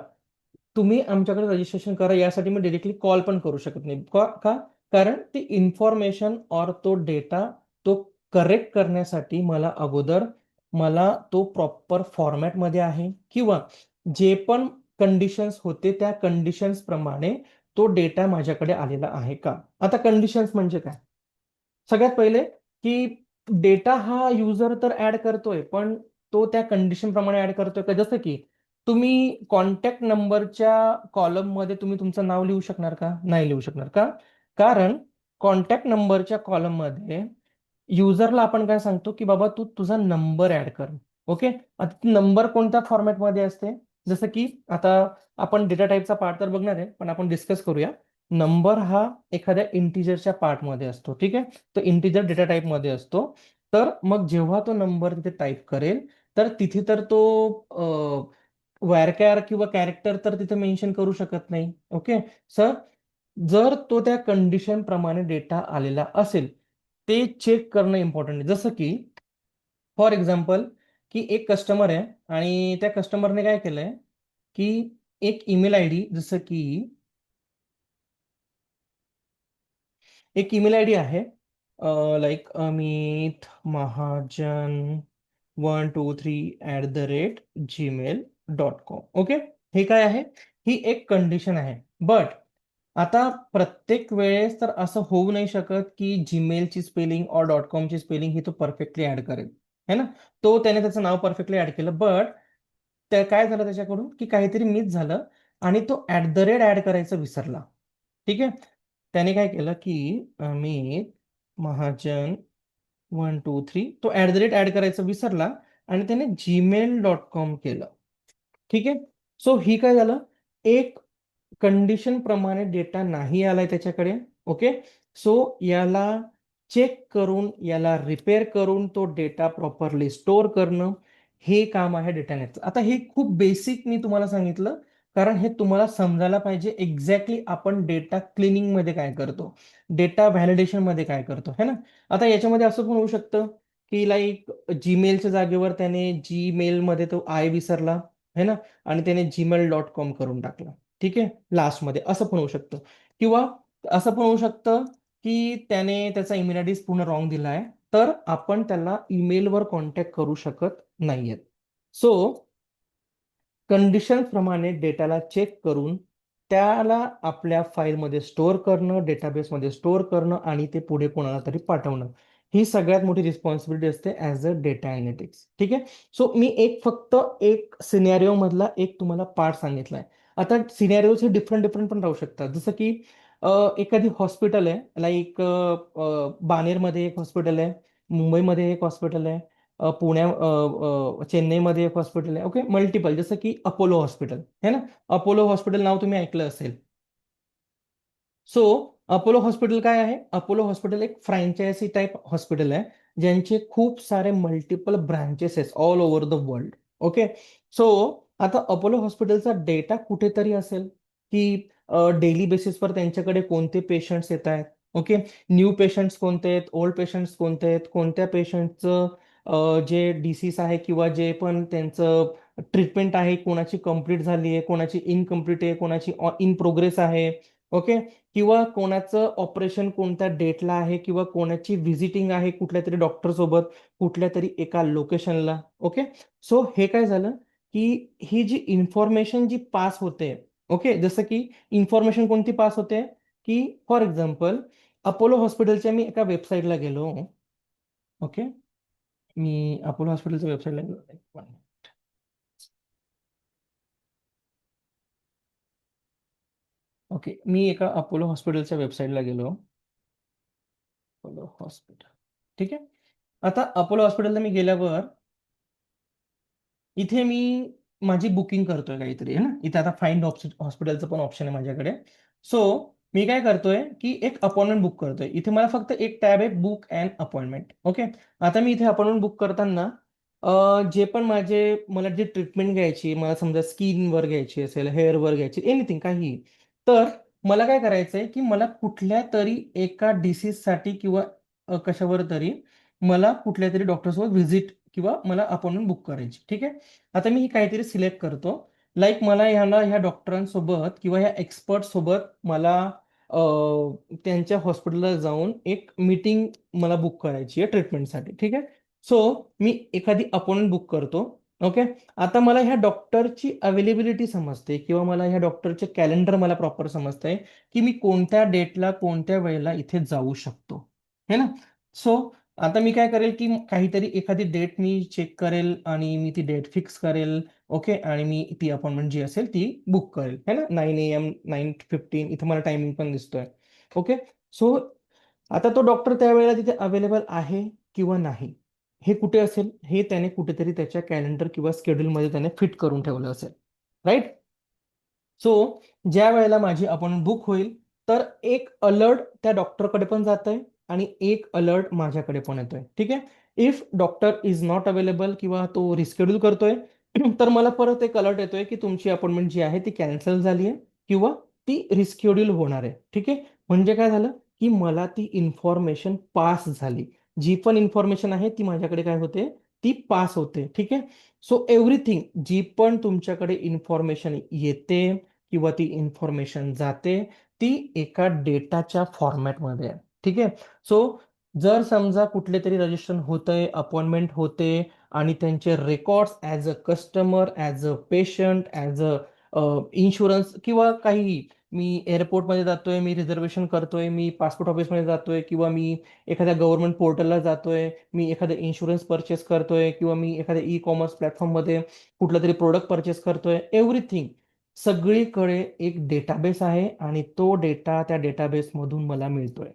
तुम्ही आमच्याकडे रजिस्ट्रेशन करा यासाठी मी डिरेक्टली कॉल पण करू शकत नाही. का? कारण ती इन्फॉर्मेशन और तो डेटा तो करेक्ट करण्यासाठी मला तो प्रॉपर फॉर्मॅटमध्ये आहे, किंवा जे पण कंडिशन्स होते त्या कंडिशन्स प्रमाणे तो डेटा माझ्याकडे आलेला आहे का. आता कंडिशन्स म्हणजे काय? सगळ्यात पहिले की डेटा हा युजर तर ऍड करतोय, पण तो त्या कंडिशन प्रमाणे ऍड करतोय का. जसं की तुम्ही कॉन्टॅक्ट नंबरच्या कॉलम मध्ये तुम्ही तुमचं नाव लिहू शकणार का? नाही लिहू शकणार. का? कारण कॉन्टॅक्ट नंबरच्या कॉलम मध्ये युजरला आपण काय सांगतो, की बाबा तू तुझा नंबर ऍड कर. ओके. आता नंबर कोणत्या फॉर्मॅटमध्ये असते? जसं की आता आपण डेटा टाईपचा पार्ट तर बघणार आहे, पण आपण डिस्कस करूया. नंबर हा एखाद्या इंटिजरच्या पार्टमध्ये असतो. ठीक आहे. तो इंटिजर डेटा टाईपमध्ये असतो. तर मग जेव्हा तो नंबर तिथे टाईप करेल, तर तिथे तर तो वायरकॅर किंवा कॅरेक्टर तर तिथे मेन्शन करू शकत नाही. ओके. सर, जर तो त्या कंडिशन प्रमाणे डेटा आलेला असेल, ते चेक करणं इम्पॉर्टंट आहे. जसं की फॉर एक्झाम्पल, की एक कस्टमर आहे आणि त्या कस्टमरने काय केलंय, की एक ईमेल आय डी, जसं की एक ईमेल आय डी आहे, like Amit Mahajan 123@gmail.com. Okay. हे काय आहे? ही एक कंडिशन आहे. बट आता प्रत्येक वेळेस तर असं होऊ नाही शकत, की जीमेलची स्पेलिंग और .com ची स्पेलिंग ही तो परफेक्टली ऍड करेल, है ना. तो त्याने त्याचं नाव परफेक्टली ऍड केलं, बट त्या काय झालं त्याच्याकडून, की काहीतरी मिस झालं आणि तो ऍट द रेट ऍड करायचं विसरला. ठीक आहे. त्याने काय केलं, की अमित महाजन 123 तो ऍट द रेट ऍड करायचं विसरला आणि त्याने gmail.com केलं. ठीक आहे. सो ही काय झालं, एक कंडिशन प्रमाणे डेटा नाही आलाय त्याच्याकडे. ओके. सो याला चेक करून, याला रिपेअर करून तो डेटा प्रॉपरली स्टोअर करणं, हे काम आहे डेटा अनालिस्ट. आता हे खूप बेसिक मी तुम्हाला सांगितलं, कारण हे तुम्हाला समजायला पाहिजे एक्झॅक्टली आपण डेटा क्लिनिंग मध्ये काय करतो, डेटा व्हॅलिडेशन मध्ये काय करतो, है ना. आता याच्यामध्ये असं पण होऊ शकतं, की लाईक जीमेलच्या जागेवर त्याने जीमेल मध्ये तो आय विसरला, है ना, आणि त्याने gmail.com करून टाकलं. ठीक आहे, लास्टमध्ये. असं पण होऊ शकतं. किंवा असं पण होऊ शकतं, की त्याने त्याचा ईमेल आय डी पूर्ण रॉंग दिला आहे, तर आपण त्याला ईमेलवर कॉन्टॅक्ट करू शकत नाहीयेत. सो कंडिशन प्रमाणे डेटाला चेक करून त्याला आपल्या फाईलमध्ये स्टोअर करणं, डेटाबेसमध्ये स्टोअर करणं आणि ते पुढे कोणाला तरी पाठवणं, ही सगळ्यात मोठी रिस्पॉन्सिबिलिटी असते ॲज अ डेटा अनालिटिक्स. ठीक आहे. सो मी फक्त एक सिनेरिओ मधला एक तुम्हाला पार्ट सांगितलाय. आता सिनेरिओज हे डिफरंट डिफरंट पण राहू शकतात. जसं की एखादी हॉस्पिटल आहे, लाईक बानेरमध्ये एक हॉस्पिटल आहे, मुंबईमध्ये एक हॉस्पिटल आहे, चेन्नईमध्ये एक हॉस्पिटल आहे. ओके. मल्टिपल, जसं की अपोलो हॉस्पिटल है ना. अपोलो हॉस्पिटल नाव तुम्ही ऐकलं असेल. सो अपोलो हॉस्पिटल काय आहे? अपोलो हॉस्पिटल एक फ्रँचायझी टाईप हॉस्पिटल आहे, ज्यांचे खूप सारे मल्टिपल ब्रांचेस आहेत all over the world. Okay. So आता अपोलो हॉस्पिटलचा डेटा कुठेतरी असेल, की डेली बेसिसवर त्यांच्याकडे कोणते पेशंट्स येत आहेत. ओके. न्यू पेशंट्स कोणते आहेत, ओल्ड पेशंट्स कोणते आहेत, कोणत्या पेशंटचं जे डिसीज आहे किंवा जे पण त्यांचं ट्रीटमेंट आहे, कोणाची कंप्लीट झाली आहे, कोणाची इनकम्प्लीट आहे, कोणाची इन प्रोग्रेस आहे. ओके. किंवा कोणाचं ऑपरेशन कोणत्या डेटला आहे, किंवा कोणाची व्हिजिटिंग आहे कुठल्या तरी डॉक्टर सोबत कुठल्या तरी एका लोकेशनला. ओके. सो हे काय झालं, की ही जी इन्फॉर्मेशन जी पास होते, ओके, जसं की इन्फॉर्मेशन कोणती पास होते, की फॉर एक्झाम्पल अपोलो हॉस्पिटलच्या मी एका वेबसाईटला गेलो. ओके. मी अपोलो हॉस्पिटलच्या वेबसाईटला गेलो. ओके. मी एका अपोलो हॉस्पिटलच्या वेबसाईटला गेलो. Apollo hospital. ठीक आहे. आता अपोलो हॉस्पिटलला मी गेल्यावर इथे मी माझी बुकिंग करतोय काहीतरी, आहे ना. इथे आता फाइंड हॉस्पिटलचं पण ऑप्शन आहे माझ्याकडे. सो मी काय करतोय की एक अपॉइंटमेंट बुक करतोय. इथे मला फक्त एक टॅब आहे, बुक अँड अपॉइंटमेंट. ओके. आता मी इथे अपॉइंटमेंट बुक करताना जे पण मला जे ट्रीटमेंट घ्यायची, मला समजा स्किनवर घ्यायची असेल, हेअरवर घ्यायची, एनिथिंग काही, तर मला काय करायचंय की मला कुठल्या तरी एका डिसीजसाठी किंवा कशावर तरी मला कुठल्या तरी डॉक्टरसोबत व्हिजिट किंवा मला अपॉइंटमेंट बुक करायची. ठीक आहे. आता मी ही काहीतरी सिलेक्ट करतो. लाईक मला ह्या डॉक्टरांसोबत किंवा ह्या एक्सपर्ट सोबत मला त्यांच्या हॉस्पिटलला जाऊन एक मीटिंग मला बुक करायची आहे ट्रीटमेंटसाठी. ठीक आहे. सो मी एखादी अपॉइंटमेंट बुक करतो. ओके. आता मला ह्या डॉक्टरची अवेलेबिलिटी समजते किंवा मला ह्या डॉक्टरचे कॅलेंडर मला प्रॉपर समजतंय की मी कोणत्या डेटला कोणत्या वेळेला इथे जाऊ शकतो, है ना. सो आता मी काय करेल की काहीतरी एखादी डेट मी चेक करेल आणि मी ती डेट फिक्स करेल. ओके. आणि मी ती अपॉइंटमेंट जी असेल ती बुक करेल, है ना. 9 AM 9:15 इथं मला टायमिंग पण दिसतोय. ओके. सो आता तो डॉक्टर त्यावेळेला तिथे अवेलेबल आहे किंवा नाही, हे कुठे असेल, हे त्याने कुठेतरी त्याच्या कॅलेंडर किंवा स्केड्यूलमध्ये त्याने फिट करून ठेवलं असेल. राईट. सो ज्या वेळेला माझी अपॉइंटमेंट बुक होईल, तर एक अलर्ट त्या डॉक्टरकडे पण जात आहे आणि एक अलर्ट माझ्याकडे पण येतोय. ठीक आहे. If doctor is not available किंवा तो रिस्केड्यूल करतोय, तर मला परत एक अलर्ट येतोय की तुमची अपॉइंटमेंट जी आहे ती कॅन्सल झाली आहे किंवा ती रिस्केड्यूल होणार आहे. ठीक आहे. म्हणजे काय झालं की मला ती इन्फॉर्मेशन पास झाली. जी पण इन्फॉर्मेशन आहे ती माझ्याकडे काय होते, ती पास होते. ठीक आहे. सो एव्हरीथिंग जी पण तुमच्याकडे इन्फॉर्मेशन येते किंवा ती इन्फॉर्मेशन जाते, ती एका डेटाच्या फॉर्मॅटमध्ये आहे. ठीक आहे. सो जर समजा कुठले तरी रजिस्ट्रेशन होतंय, अपॉइंटमेंट होते आणि त्यांचे records as a customer, as a patient, as a insurance किंवा काही, मी एअरपोर्टमध्ये जातोय, मी रिझर्वेशन करतोय, मी पासपोर्ट ऑफिसमध्ये जातोय किंवा मी एखाद्या गव्हर्नमेंट पोर्टलला जातोय, मी एखादा इन्शुरन्स परचेस करतोय किंवा मी एखाद्या ई कॉमर्स प्लॅटफॉर्ममध्ये कुठलं तरी प्रोडक्ट परचेस करतोय, एव्हरीथिंग सगळीकडे एक डेटाबेस आहे आणि तो डेटा त्या डेटाबेसमधून मला मिळतोय.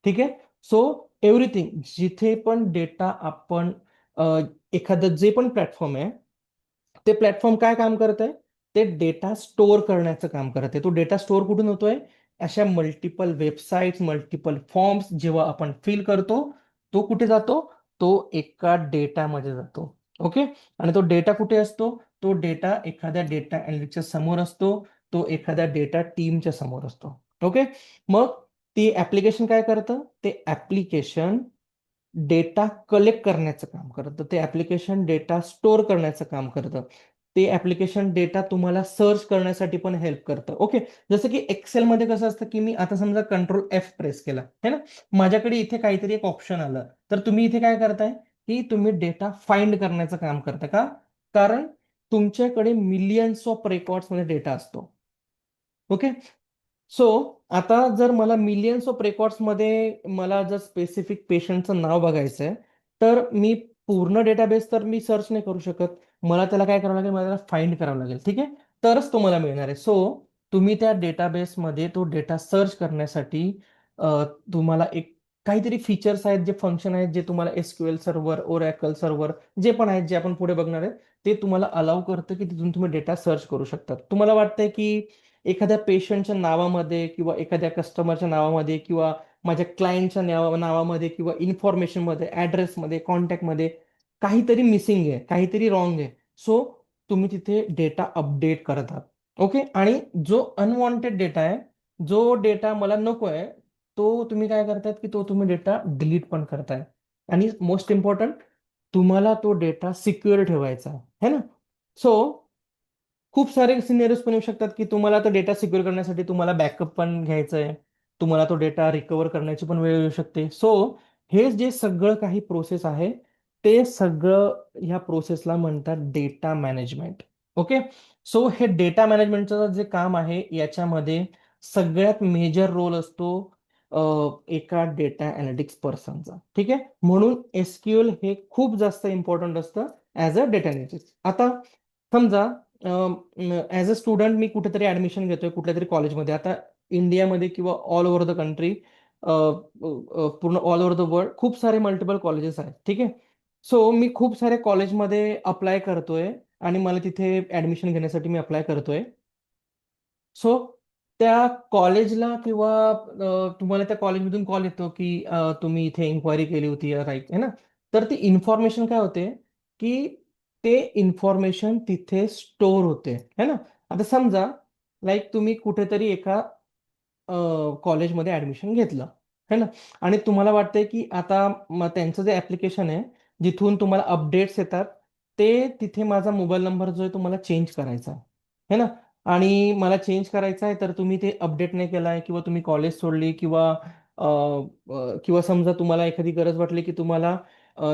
ठीक आहे. सो एव्हरीथिंग जिथे पण डेटा आपण एखादं जे पण प्लॅटफॉर्म आहे, ते प्लॅटफॉर्म काय काम करत आहे, ते डेटा स्टोअर करण्याचं काम करत आहे. तो डेटा स्टोअर कुठून होतोय, अशा मल्टिपल वेबसाईट्स, मल्टिपल फॉर्म्स जेव्हा आपण फिल करतो, तो कुठे जातो, तो एका डेटामध्ये जातो. ओके. आणि तो डेटा कुठे असतो, तो डेटा एखाद्या डेटा अनालिस्टच्या समोर असतो, तो एखाद्या डेटा टीमच्या समोर असतो. ओके. मग ती ऍप्लिकेशन काय करतं, ते ऍप्लिकेशन डेटा कलेक्ट करण्याचं काम करतं, ते ऍप्लिकेशन डेटा स्टोअर करण्याचं काम करतं, ते ऍप्लिकेशन डेटा तुम्हाला सर्च करण्यासाठी पण हेल्प करतं. ओके. जसं की एक्सेलमध्ये कसं असतं की मी आता समजा Ctrl+F प्रेस केला है ना, माझ्याकडे इथे काहीतरी एक ऑप्शन आलं, तर तुम्ही इथे काय करताय की तुम्ही डेटा फाइंड करण्याचं काम करता का, कारण तुमच्याकडे मिलियन्स ऑफ रेकॉर्ड्समध्ये डेटा असतो. ओके. सो आता जर मला मिलियन्स ऑफ रेकॉर्ड्समध्ये मला जर स्पेसिफिक पेशंटचं नाव बघायचं आहे, तर मी पूर्ण डेटाबेस तर मी सर्च नाही करू शकत. मला त्याला काय करावं लागेल, मला त्याला फाइंड करावं लागेल. ठीक आहे. तरच तो मला मिळणार आहे. सो तुम्ही त्या डेटाबेसमध्ये तो डेटा सर्च करण्यासाठी तुम्हाला एक काहीतरी फीचर्स आहेत, जे फंक्शन आहेत, जे तुम्हाला SQL सर्व्हर, ओरॅकल सर्व्हर जे पण आहेत, जे आपण पुढे बघणार आहे, ते तुम्हाला अलाउ करतं की तिथून तुम्ही डेटा सर्च करू शकता. तुम्हाला वाटतंय की एखाद्या पेशंटच्या नावामध्ये किंवा एखाद्या कस्टमरच्या नावामध्ये किंवा माझ्या क्लायंटच्या नावामध्ये किंवा इन्फॉर्मेशनमध्ये, ॲड्रेसमध्ये, कॉन्टॅक्टमध्ये काहीतरी मिसिंग आहे, काहीतरी रॉंग आहे. सो तुम्ही तिथे डेटा अपडेट करत आहात. ओके. आणि जो अनवॉन्टेड डेटा आहे, जो डेटा मला नको आहे, तो तुम्ही काय करतायत की तो तुम्ही डेटा डिलीट पण करताय. आणि मोस्ट इम्पॉर्टंट, तुम्हाला तो डेटा सिक्युअर ठेवायचा आहे, है ना. सो खूप सारे सिनेरियोज पण येऊ शकतात की तुम्हाला तो डेटा सिक्युअर करण्यासाठी तुम्हाला बॅकअप पण घ्यायचं आहे, तुम्हाला तो डेटा रिकवर करण्याची पण वेळ येऊ शकते. सो हे जे सगळं काही प्रोसेस आहे, ते सगळं ह्या प्रोसेसला म्हणतात डेटा मॅनेजमेंट. ओके. सो हे डेटा मॅनेजमेंटचं जे काम आहे, याच्यामध्ये सगळ्यात मेजर रोल असतो एका डेटा अनालिटिक्स पर्सनचा. ठीक आहे. म्हणून SQL हे खूप जास्त इम्पॉर्टंट असतं ॲज अ डेटा अनालिटिक्स. आता समजा ॲज अ स्टुडंट मी कुठेतरी ऍडमिशन घेतोय कुठल्या तरी कॉलेजमध्ये. आता इंडियामध्ये किंवा ऑल ओव्हर द कंट्री, पूर्ण ऑल ओव्हर द वर्ल्ड खूप सारे मल्टिपल कॉलेजेस आहेत. ठीक आहे. सो मी खूप सारे कॉलेजमध्ये अप्लाय करतोय आणि मला तिथे ऍडमिशन घेण्यासाठी मी अप्लाय करतोय. सो त्या कॉलेजला किंवा तुम्हाला त्या कॉलेजमधून कॉल येतो की तुम्ही इथे इन्क्वायरी केली होती राईट, है ना. तर ती इन्फॉर्मेशन काय होते की ते इन्फॉर्मेशन तिथे स्टोअर होते, है ना. आता समजा लाईक तुम्ही कुठेतरी एका कॉलेजमध्ये ऍडमिशन घेतलं, है ना. आणि तुम्हाला वाटतंय की आता त्यांचं जे ऍप्लिकेशन आहे जिथून तुम्हाला अपडेट्स येतात, ते तिथे माझा मोबाईल नंबर जो आहे तो मला चेंज करायचा आहे, है ना. आणि मला चेंज करायचा आहे तर तुम्ही ते अपडेट नाही केलाय किंवा तुम्ही कॉलेज सोडली किंवा किंवा समजा तुम्हाला एखादी गरज वाटली की तुम्हाला अ,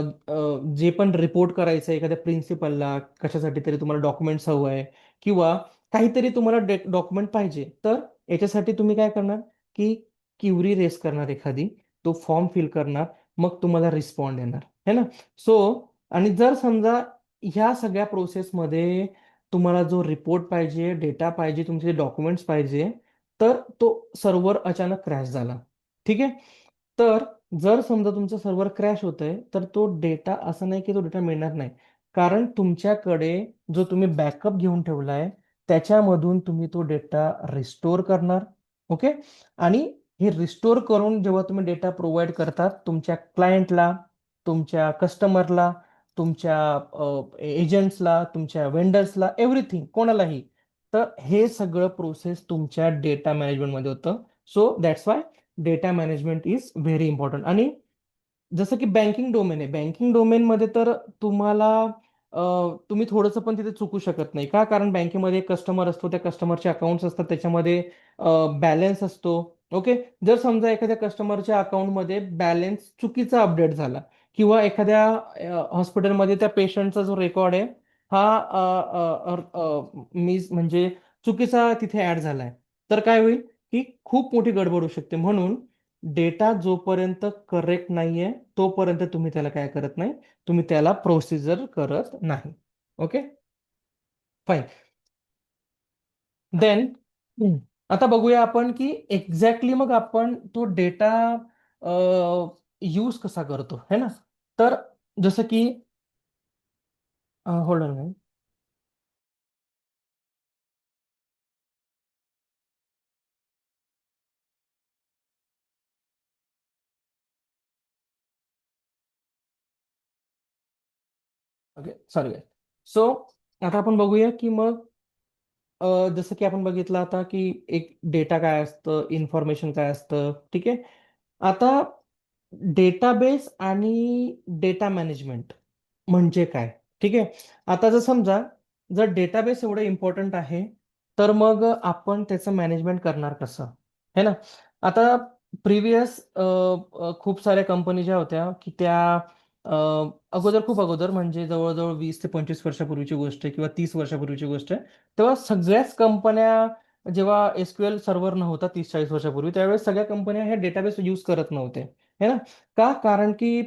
जे पण रिपोर्ट करायचं आहे एखाद्या प्रिन्सिपलला कशासाठी तरी तुम्हाला डॉक्युमेंट्स हवं आहे किंवा काहीतरी तुम्हाला डॉक्युमेंट पाहिजे, तर याच्यासाठी तुम्ही काय करणार की क्युरी रेस करणार एखादी, तो फॉर्म फिल करणार, मग तुम्हाला रिस्पॉन्ड येणार, है ना. सो आणि जर समजा ह्या सगळ्या प्रोसेसमध्ये तुम्हाला जो रिपोर्ट पाहिजे, डेटा पाहिजे, तुमचे डॉक्युमेंट्स पाहिजे, तर तो सर्व्हर अचानक क्रॅश झाला, ठीक आहे. तर जर समजा तुमचं सर्व्हर क्रॅश होतंय तर तो डेटा असं नाही की तो डेटा मिळणार नाही, कारण तुमच्याकडे जो तुम्ही बॅकअप घेऊन ठेवलाय त्याच्यामधून तुम्ही तो डेटा रिस्टोर करणार, ओके. आणि हे रिस्टोर करून जेव्हा तुम्ही डेटा प्रोव्हाइड करतात तुमच्या क्लायंटला, तुमच्या कस्टमरला, तुमच्या एजंट्सला, तुमच्या वेंडर्सला, एव्हरीथिंग कोणालाही, तर हे सगळं प्रोसेस तुमच्या डेटा मॅनेजमेंटमध्ये होतं. So that's why data management is very important. आणि जसं की बँकिंग डोमेन आहे, बँकिंग डोमेनमध्ये तर तुम्हाला तुम्ही थोडंसं पण तिथे चुकू शकत नाही का, कारण बँकेमध्ये कस्टमर असतो, त्या कस्टमरचे अकाउंट्स असतात, त्याच्यामध्ये बॅलन्स असतो, ओके. जर समजा एखाद्या कस्टमरच्या अकाउंटमध्ये बॅलन्स चुकीचा अपडेट झाला किंवा एखाद्या हॉस्पिटलमध्ये त्या पेशंटचा जो रेकॉर्ड आहे हा मीस म्हणजे चुकीचा तिथे ऍड झालाय, तर काय होईल की खूप मोठी गडबड होऊ शकते. म्हणून डेटा जोपर्यंत करेक्ट नाहीये तोपर्यंत तुम्ही त्याला काय करत नाही, तुम्ही त्याला प्रोसिजर करत नाही, ओके. फाईन. देन आता बघूया आपण की एक्झॅक्टली मग आपण तो डेटा यूज कसा करतो, है ना. तर जसं की hold on. Okay, sorry. So आता आपण बघूया की मग जसं की आपण बघितलं आता की एक डेटा काय असतं, इन्फॉर्मेशन काय असतं, ठीक आहे. आता डेटाबेस आणि डेटा मॅनेजमेंट म्हणजे काय, ठीक आहे. आता जर समजा जर डेटाबेस एवढं इम्पॉर्टंट आहे तर मग आपण त्याचं मॅनेजमेंट करणार कसं, है ना. आता प्रिव्हियस खूप साऱ्या कंपनी ज्या होत्या की त्या अगोदर खूप अगोदर म्हणजे जवळजवळ 20 ते 25 वर्षापूर्वीची गोष्ट आहे किंवा 30 वर्षापूर्वीची गोष्ट आहे, तेव्हा सगळ्याच कंपन्या जेव्हा एसक्यूएल सर्व्हर नव्हता 30-40 वर्षापूर्वी, त्यावेळेस सगळ्या कंपन्या हे डेटाबेस यूज करत नव्हते, है ना. का, कारण की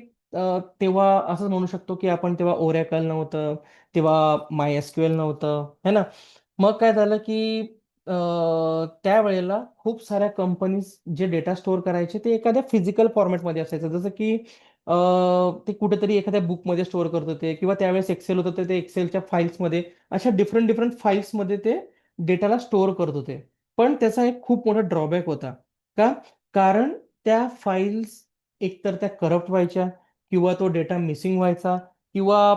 तेव्हा असं म्हणू शकतो की आपण तेव्हा ओरॅकल नव्हतं, तेव्हा माय एसक्यूएल नव्हतं, है ना. मग काय झालं की त्यावेळेला खूप साऱ्या कंपनीज जे डेटा स्टोअर करायचे ते एखाद्या फिजिकल फॉर्मॅटमध्ये असायचं, जसं की ते कुठेतरी एखाद्या बुकमध्ये स्टोअर करत होते किंवा त्यावेळेस एक्सेल होतं तर ते एक्सेलच्या फाईल्समध्ये, अशा डिफरंट डिफरंट फाईल्समध्ये ते डेटाला स्टोअर करत होते. पण त्याचा एक खूप मोठा ड्रॉबॅक होता. का, कारण त्या फाईल्स एकतर त्या करप्ट व्हायच्या किंवा तो डेटा मिसिंग व्हायचा किंवा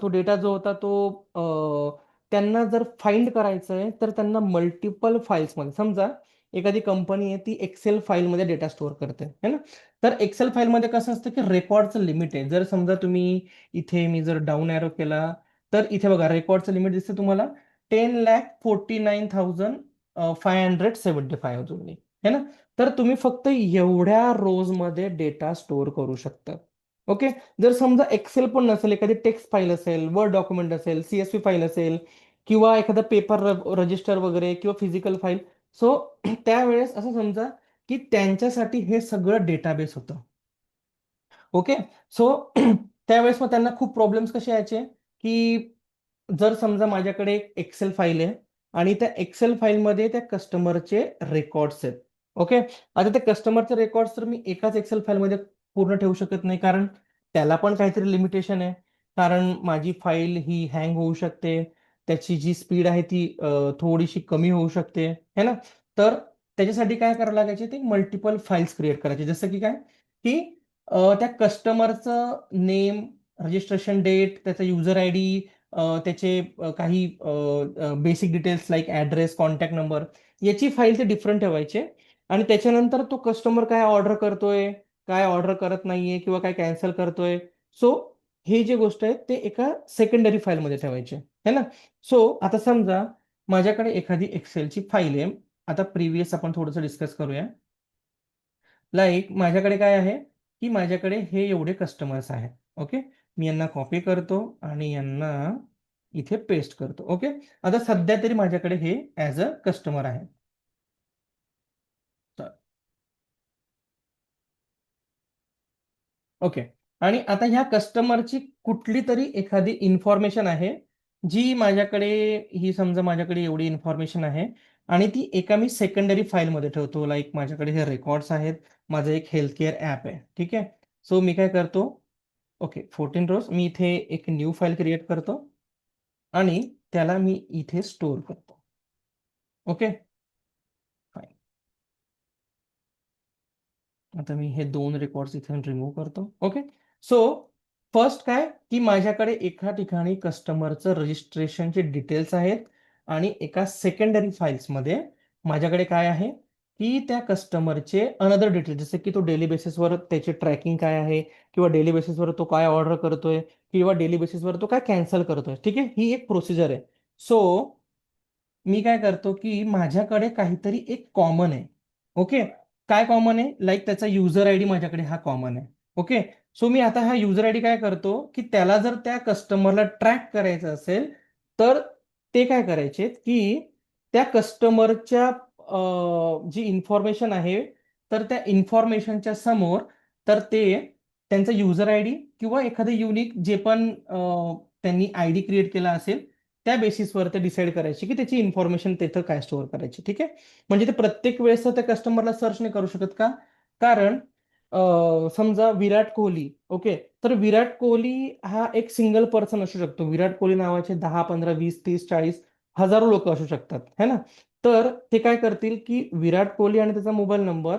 तो डेटा जो होता तो त्यांना जर फाइंड करायचं आहे तर त्यांना मल्टिपल फाईल्समध्ये, समजा एखादी कंपनी आहे ती एक्सेल फाईलमध्ये डेटा स्टोअर करते, है ना. तर एक्सेल फाईलमध्ये कसं असतं की रेकॉर्डचं लिमिट आहे. जर समजा तुम्ही इथे मी जर डाऊन एरो केला तर इथे बघा रेकॉर्डचं लिमिट दिसतं तुम्हाला 10,49,575 जुळणी, है ना. तर तुम्ही फक्त एवढ्या रोजमध्ये डेटा स्टोअर करू शकता, ओके. जर समजा एक्सेल पण नसेल, एखादी टेक्स्ट फाईल असेल, वर्ड डॉक्युमेंट असेल, सीएसव्ही फाईल असेल किंवा एखादा पेपर रजिस्टर वगैरे किंवा फिजिकल फाईल, सो त्यावेळेस असं समजा की त्यांच्यासाठी हे सगळं डेटाबेस होतं, ओके. सो त्यावेळेस मग त्यांना खूप प्रॉब्लेम्स कसे यायचे की जर समजा माझ्याकडे एक एक्सेल फाईल आहे आणि त्या एक्सेल फाईलमध्ये त्या कस्टमरचे रेकॉर्ड्स आहेत, ओके. आता त्या कस्टमरचे रेकॉर्ड्स तर मी एकाच एक्सेल फाईलमध्ये पूर्ण ठेवू शकत नाही, कारण त्याला पण काहीतरी लिमिटेशन आहे, कारण माझी फाईल ही हँग होऊ शकते, त्याची जी स्पीड आहे ती थोडीशी कमी होऊ शकते, है ना. तर त्याच्यासाठी काय करावं लागायचे ते मल्टिपल फाईल्स क्रिएट करायचे. जसं की काय की त्या कस्टमरचं नेम, रजिस्ट्रेशन डेट, त्याचा युजर आय डी, त्याचे काही basic details like address, contact number, याची फाईल ते डिफरंट ठेवायचे. आणि त्याच्यानंतर तो कस्टमर काय ऑर्डर करतोय, काय ऑर्डर करत नाहीये किंवा काय कॅन्सल करतोय, सो हे जे गोष्ट आहेत ते एका सेकंडरी फाईलमध्ये ठेवायचे है ना. सो आता समजा माझ्याकडे एखादी एक्सेलची फाईल आहे. आता प्रिव्हियस आपण थोडंसं डिस्कस करूया. लाईक माझ्याकडे काय आहे की माझ्याकडे हे एवढे कस्टमर्स आहेत. ओके, मी यांना कॉपी करतो आणि यांना इथे पेस्ट करतो. ओके, आता सध्या तरी माझ्याकडे हे ॲज अ कस्टमर आहे. ओके, आणि आता ह्या कस्टमरची कुठली तरी एखादी इन्फॉर्मेशन आहे जी माझ्याकडे, ही समजा माझ्याकडे एवढी इन्फॉर्मेशन आहे आणि ती एका मी सेकंडरी फाईलमध्ये ठेवतो. लाईक माझ्याकडे हे रेकॉर्ड्स आहेत, माझं एक हेल्थ केअर ॲप आहे. ठीक आहे, सो मी काय करतो, ओके 14 रोज मी इथे एक न्यू फाईल क्रिएट करतो आणि त्याला मी इथे स्टोअर करतो. Okay fine. आता मी हे 2 रेकॉर्ड्स इथून रिमूव्ह करतो. ओके, सो फर्स्ट काय की माझ्याकडे एका ठिकाणी कस्टमरचं रजिस्ट्रेशनचे डिटेल्स आहेत आणि एका सेकंडरी फाईल्समध्ये माझ्याकडे काय आहे की त्या कस्टमरचे अनदर डिटेल्स, जसे की तो डेली बेसिसवर त्याचे ट्रॅकिंग काय आहे किंवा डेली बेसिसवर तो काय ऑर्डर करतोय किंवा डेली बेसिसवर तो काय कॅन्सल करतोय. ठीक आहे, ही एक प्रोसिजर आहे. सो मी काय करतो की माझ्याकडे काहीतरी एक कॉमन आहे. ओके, काय कॉमन आहे, लाईक त्याचा युजर आय डी माझ्याकडे हा कॉमन आहे. ओके, सो मी आता हा युजर आय डी काय करतो की त्याला जर त्या कस्टमरला ट्रॅक करायचं असेल तर ते काय करायचे की त्या कस्टमरच्या जी इन्फॉर्मेशन आहे तर त्या इन्फॉर्मेशनच्या समोर तर ते त्यांचा युजर आय डी किंवा एखादं युनिक जे पण त्यांनी आय डी क्रिएट केला असेल त्या बेसिसवर ते डिसाईड करायचे की त्याची इन्फॉर्मेशन तिथं काय स्टोअर करायची. ठीक आहे, म्हणजे ते प्रत्येक वेळेस त्या कस्टमरला सर्च नाही करू शकत का, कारण समजा विराट कोहली, ओके, तर विराट कोहली हा एक सिंगल पर्सन असू शकतो. विराट कोहली नावाचे 10, 15, 20, 30, 40 हजारो लोक असू शकतात है ना. तर ते काय करतील की विराट कोहली आणि त्याचा मोबाईल नंबर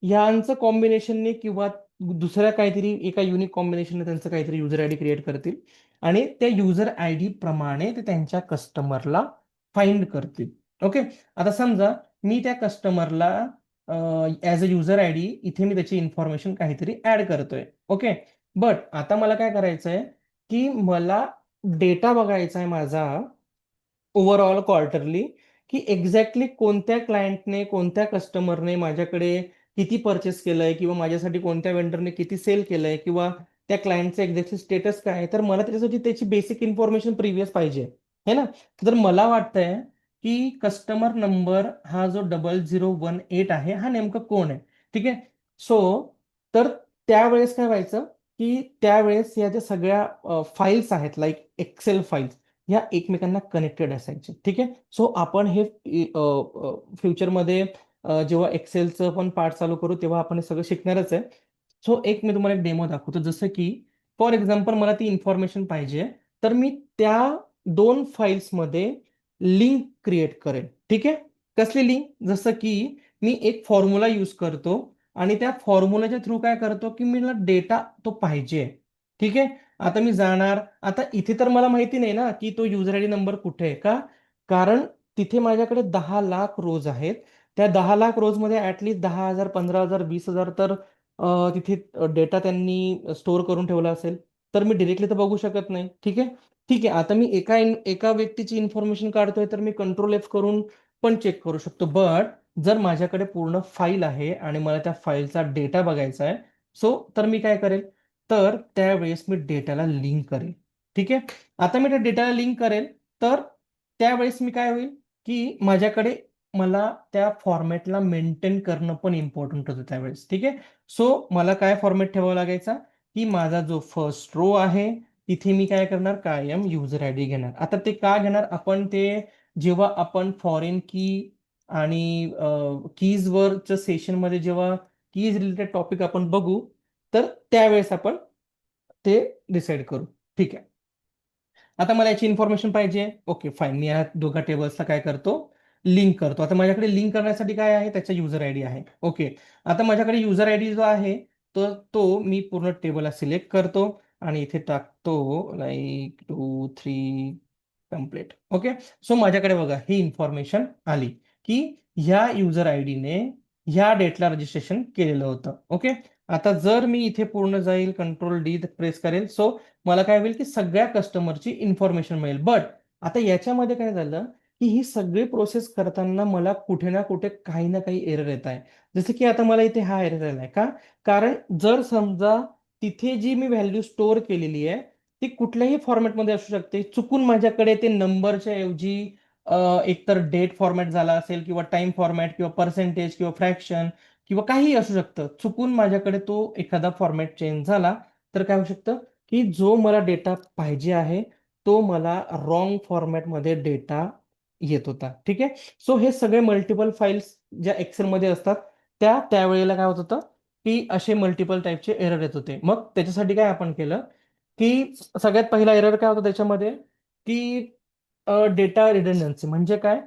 यांचं कॉम्बिनेशनने किंवा दुसऱ्या काहीतरी एका युनिक कॉम्बिनेशनने त्यांचं काहीतरी युजर आय डी क्रिएट करतील आणि त्या युजर आय डी प्रमाणे ते त्यांच्या कस्टमरला फाइंड करतील. ओके, आता समजा मी त्या कस्टमरला as a user I D इथे मी त्याची इन्फॉर्मेशन काहीतरी ऍड करतोय. ओके, बट आता मला काय करायचं आहे की मला डेटा बघायचा आहे माझा ओव्हरऑल क्वार्टरली, की एक्झॅक्टली कोणत्या क्लायंटने, कोणत्या कस्टमरने माझ्याकडे किती परचेस केलंय किंवा माझ्यासाठी कोणत्या वेंडरने किती सेल केलंय किंवा त्या क्लायंटचं एक्झॅक्टली स्टेटस काय आहे. तर मला त्याच्यासाठी त्याची बेसिक इन्फॉर्मेशन प्रिव्हियस पाहिजे है ना. तर मला वाटतंय की कस्टमर नंबर हा जो 0018 आहे हा नेमकं कोण आहे. ठीक आहे, सो तर त्यावेळेस काय व्हायचं की त्यावेळेस या ज्या सगळ्या फाईल्स आहेत लाईक एक्सेल फाईल्स ह्या एकमेकांना कनेक्टेड असायचे. ठीक आहे, सो आपण हे फ्युचरमध्ये जेव्हा एक्सेलचं पण पार्ट चालू करू तेव्हा आपण हे सगळं शिकणारच आहे. सो एक मी तुम्हाला एक डेमो दाखवतो. जसं की फॉर एक्झाम्पल मला ती इन्फॉर्मेशन पाहिजे, तर मी त्या 2 फाईल्समध्ये लिंक क्रिएट करेन. ठीक आहे, कसली लिंक, जसं की मी एक फॉर्म्युला यूज करतो आणि त्या फॉर्म्युलाच्या थ्रू काय करतो की मला डेटा तो पाहिजे. ठीक आहे, आता मी जाणार, आता इथे तर मला माहिती नाही ना की तो युजर आय डी नंबर कुठे आहे का, कारण तिथे माझ्याकडे 10 लाख रोज आहेत. त्या 10 लाख रोजमध्ये ऍटलीस्ट 10,000, 15,000, 20,000 तर तिथे डेटा त्यांनी स्टोअर करून ठेवला असेल. तर मी डिरेक्टली तर बघू शकत नाही. ठीक आहे, ठीक आहे, आता मी एका व्यक्तीची इन्फॉर्मेशन काढतोय तर मी कंट्रोल एफ करून पण चेक करू शकतो. बट जर माझ्याकडे पूर्ण फाईल आहे आणि मला त्या फाईलचा डेटा बघायचा आहे, सो तर मी काय करेल, तर त्यावेळेस मी डेटाला लिंक करेल. ठीक आहे, आता मी त्या डेटाला लिंक करेल तर त्यावेळेस मी काय होईल की माझ्याकडे मला त्या फॉर्मॅटला मेंटेन करणं पण इम्पॉर्टंट होतं त्यावेळेस. ठीक आहे, सो मला काय फॉर्मॅट ठेवावा लागायचा की माझा जो फर्स्ट रो आहे तिथे मी काय करणार, कायम युजर आय डी घेणार. आता ते का घेणार, आपण ते जेव्हा आपण फॉरेन की आणि कीजवरच्या सेशनमध्ये जेव्हा कीज रिलेटेड टॉपिक आपण बघू तर त्यावेळेस आपण ते डिसाईड करू. ठीक आहे, आता मला याची इन्फॉर्मेशन पाहिजे. ओके फाईन, मी या दोघा टेबल्सला काय करतो, लिंक करतो. आता माझ्याकडे लिंक करण्यासाठी काय आहे, त्याचा युजर आय डी आहे. ओके, आता माझ्याकडे युजर आय डी जो आहे तर तो मी पूर्ण टेबलला सिलेक्ट करतो आणि इथे टाकतो लाईक 2 3 कम्प्लीट. ओके, सो माझ्याकडे बघा ही इन्फॉर्मेशन आली की ह्या युजर आय डीने ह्या डेटला रजिस्ट्रेशन केलेलं होतं. ओके, आता जर मी इथे पूर्ण जाईल कंट्रोल डी प्रेस करेल, सो मला काय होईल की सगळ्या कस्टमरची इन्फॉर्मेशन मिळेल. बट आता याच्यामध्ये काय झालं की ही सगळी प्रोसेस करताना मला कुठे ना कुठे काही ना काही एरर येत आहे. जसं की आता मला इथे हा एरर आलाय का, कारण जर समजा तिथे जी मी व्हॅल्यू स्टोअर केलेली आहे ती कुठल्याही फॉर्मॅटमध्ये असू शकते. चुकून माझ्याकडे ते नंबरच्या ऐवजी एकतर डेट फॉर्मॅट झाला असेल किंवा टाइम फॉर्मॅट किंवा पर्सेंटेज किंवा फ्रॅक्शन किंवा काहीही असू शकतं. चुकून माझ्याकडे तो एखादा फॉर्मॅट चेंज झाला तर काय होऊ शकतं की जो मला डेटा पाहिजे आहे तो मला रॉंग फॉर्मॅटमध्ये डेटा येत होता. ठीक आहे, सो हे सगळे मल्टिपल फाईल्स ज्या एक्सेलमध्ये असतात त्यावेळेला काय होत होतं की असे मल्टिपल टाईपचे एरर येत होते. मग त्याच्यासाठी काय आपण केलं की सगळ्यात पहिला एरर काय होता त्याच्यामध्ये की डेटा रिडंडन्सी म्हणजे काय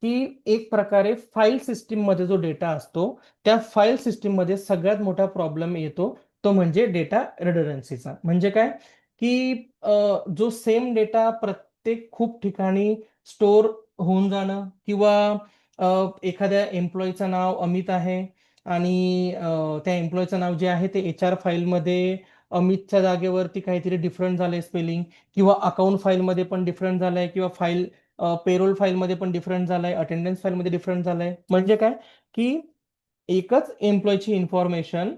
की एक प्रकारे फाईल सिस्टीम मध्ये जो डेटा असतो त्या फाईल सिस्टीम मध्ये सगळ्यात मोठा प्रॉब्लेम येतो तो म्हणजे डेटा रिडंडन्सीचा. म्हणजे काय की जो सेम डेटा प्रत्येक खूप ठिकाणी स्टोअर होऊन जाणं किंवा एखाद्या एम्प्लॉईचं नाव अमित आहे आणि त्या एम्प्लॉईचं नाव जे आहे ते HR फाईलमध्ये अमितच्या जागेवरती काहीतरी डिफरंट झालंय स्पेलिंग किंवा अकाउंट फाईलमध्ये पण डिफरंट झालंय किंवा पेरोल फाईलमध्ये पण डिफरंट झालंय, अटेंडन्स फाईलमध्ये डिफरंट झालंय. म्हणजे काय की एकच एम्प्लॉयची इन्फॉर्मेशन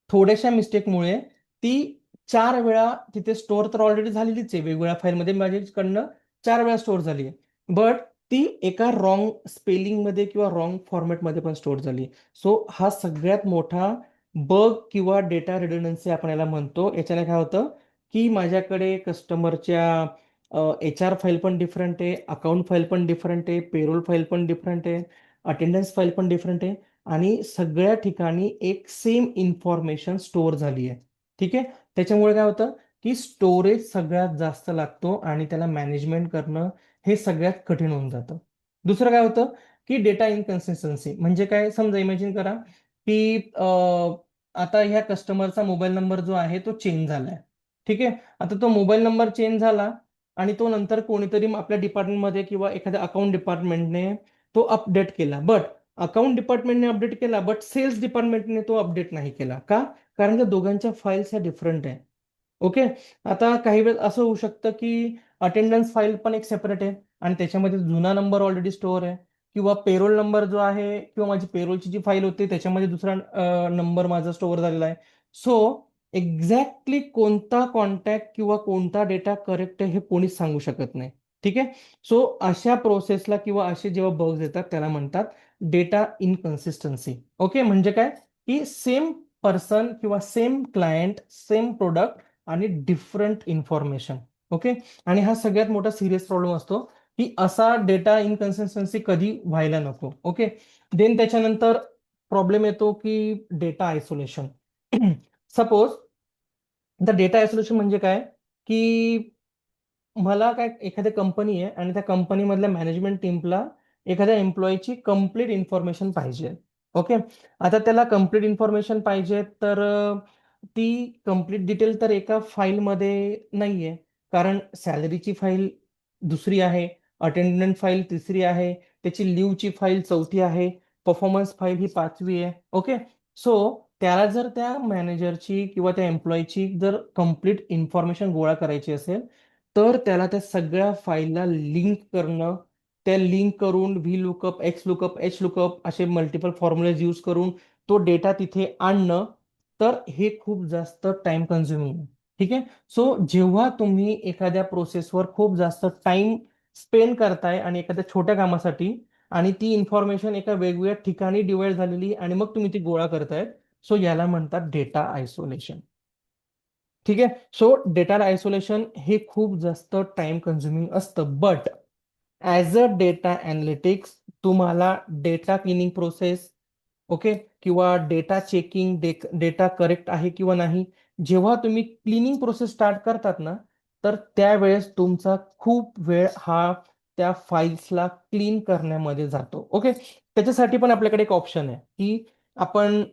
थोड्याशा मिस्टेकमुळे ती 4 वेळा तिथे स्टोअर तर ऑलरेडी झालेलीच आहे, वेगवेगळ्या फाईलमध्ये माझ्याकडनं 4 वेळा स्टोअर झाली आहे. बट ती एका रॉंग स्पेलिंगमध्ये किंवा रॉंग फॉर्मॅटमध्ये पण स्टोअर झाली. सो हा सगळ्यात मोठा बग किंवा डेटा रिडंडन्सी आपण याला म्हणतो. याच्याने काय होतं की माझ्याकडे कस्टमरच्या HR फाईल पण डिफरंट आहे, अकाउंट फाईल पण डिफरंट आहे, पेरोल फाईल पण डिफरंट आहे, अटेंडन्स फाईल पण डिफरंट आहे आणि सगळ्या ठिकाणी एक सेम इन्फॉर्मेशन स्टोअर झाली आहे. ठीक आहे, त्याच्यामुळे काय होतं की स्टोरेज सगळ्यात जास्त लागतो आणि त्याला मॅनेजमेंट करणं हे सगळ्यात कठीण होऊन जातं. दुसरं काय होतं की डेटा इनकन्सिस्टन्सी म्हणजे काय, समजा इमॅजिन करा की आता ह्या कस्टमरचा मोबाईल नंबर जो आहे तो चेंज झालाय. ठीक आहे, आता तो मोबाईल नंबर चेंज झाला आणि तो नंतर कोणीतरी आपल्या डिपार्टमेंटमध्ये किंवा एखाद्या अकाउंट डिपार्टमेंटने तो अपडेट केला. बट अकाउंट डिपार्टमेंटने अपडेट केला बट सेल्स डिपार्टमेंटने तो अपडेट नाही केला का, कारण त्या दोघांच्या फाईल्स ह्या डिफरंट आहे. ओके, आता काही वेळेस असं होऊ शकतं की अटेंडन्स फाईल पण एक सेपरेट आहे आणि त्याच्यामध्ये जुना नंबर ऑलरेडी स्टोअर आहे किंवा पेरोल नंबर जो आहे किंवा माझी पेरोलची जी फाईल होती त्याच्यामध्ये दुसरा नंबर माझा स्टोअर झालेला आहे. सो एक्झॅक्टली कोणता कॉन्टॅक्ट किंवा कोणता डेटा करेक्ट आहे हे कोणीच सांगू शकत नाही. ठीक आहे, सो अशा प्रोसेसला किंवा असे जेव्हा बग्स येतात त्याला म्हणतात डेटा इनकन्सिस्टन्सी. ओके, म्हणजे काय की सेम पर्सन किंवा सेम क्लायंट सेम प्रोडक्ट आणि डिफरंट इन्फॉर्मेशन. ओके, आणि हा सगळ्यात मोठा सिरियस प्रॉब्लेम असतो की असा डेटा इनकन्सिस्टन्सी कधी व्हायला नको. ओके, देन त्याच्यानंतर प्रॉब्लेम येतो की data isolation. Suppose the data isolation म्हणजे काय की मला काय एखादी कंपनी आहे आणि त्या कंपनीमधल्या मॅनेजमेंट टीमला एखाद्या एम्प्लॉईची कंप्लीट इन्फॉर्मेशन पाहिजे. ओके, आता त्याला कंप्लीट इन्फॉर्मेशन पाहिजे तर ती कंप्लीट डिटेल तर एका फाईलमध्ये नाहीये, कारण सॅलरीची फाईल दुसरी आहे, अटेंडंट फाईल तिसरी आहे, त्याची लिव्हची फाईल चौथी आहे, परफॉर्मन्स फाईल ही 5वी आहे. ओके, सो त्याला जर त्या मॅनेजरची किंवा त्या एम्प्लॉईची जर कंप्लीट इन्फॉर्मेशन गोळा करायची असेल तर त्याला त्या सगळ्या फाईलला लिंक करणं, त्या लिंक करून V lookup, x lookup, H lookup असे मल्टिपल फॉर्म्युलेज यूज करून तो डेटा तिथे आणणं, तर हे खूप जास्त टाइम कन्झ्युमिंग आहे. ठीक आहे, सो जेव्हा तुम्ही एखाद्या प्रोसेसवर खूप जास्त टाइम स्पेंड करताय आणि एखाद्या छोट्या कामासाठी आणि ती इन्फॉर्मेशन एका वेगवेगळ्या ठिकाणी डिवाइड झालेली आणि मग तुम्ही ती गोळा करतायत, सो याला म्हणतात डेटा आयसोलेशन. ठीक आहे, सो डेटा आयसोलेशन हे खूप जास्त टाइम कन्झ्युमिंग असतं. But as a data analytics तुम्हाला डेटा क्लिनिंग प्रोसेस, ओके, किंवा डेटा चेकिंग, डेटा करेक्ट आहे किंवा नाही, जेव्हा तुम्ही क्लिनिंग प्रोसेस स्टार्ट करतात ना तर त्यावेळेस तुमचा खूप वेळ हा त्या फाईल्सला क्लीन करण्यामध्ये जातो. ओके, त्याच्यासाठी पण आपल्याकडे एक ऑप्शन आहे की आपण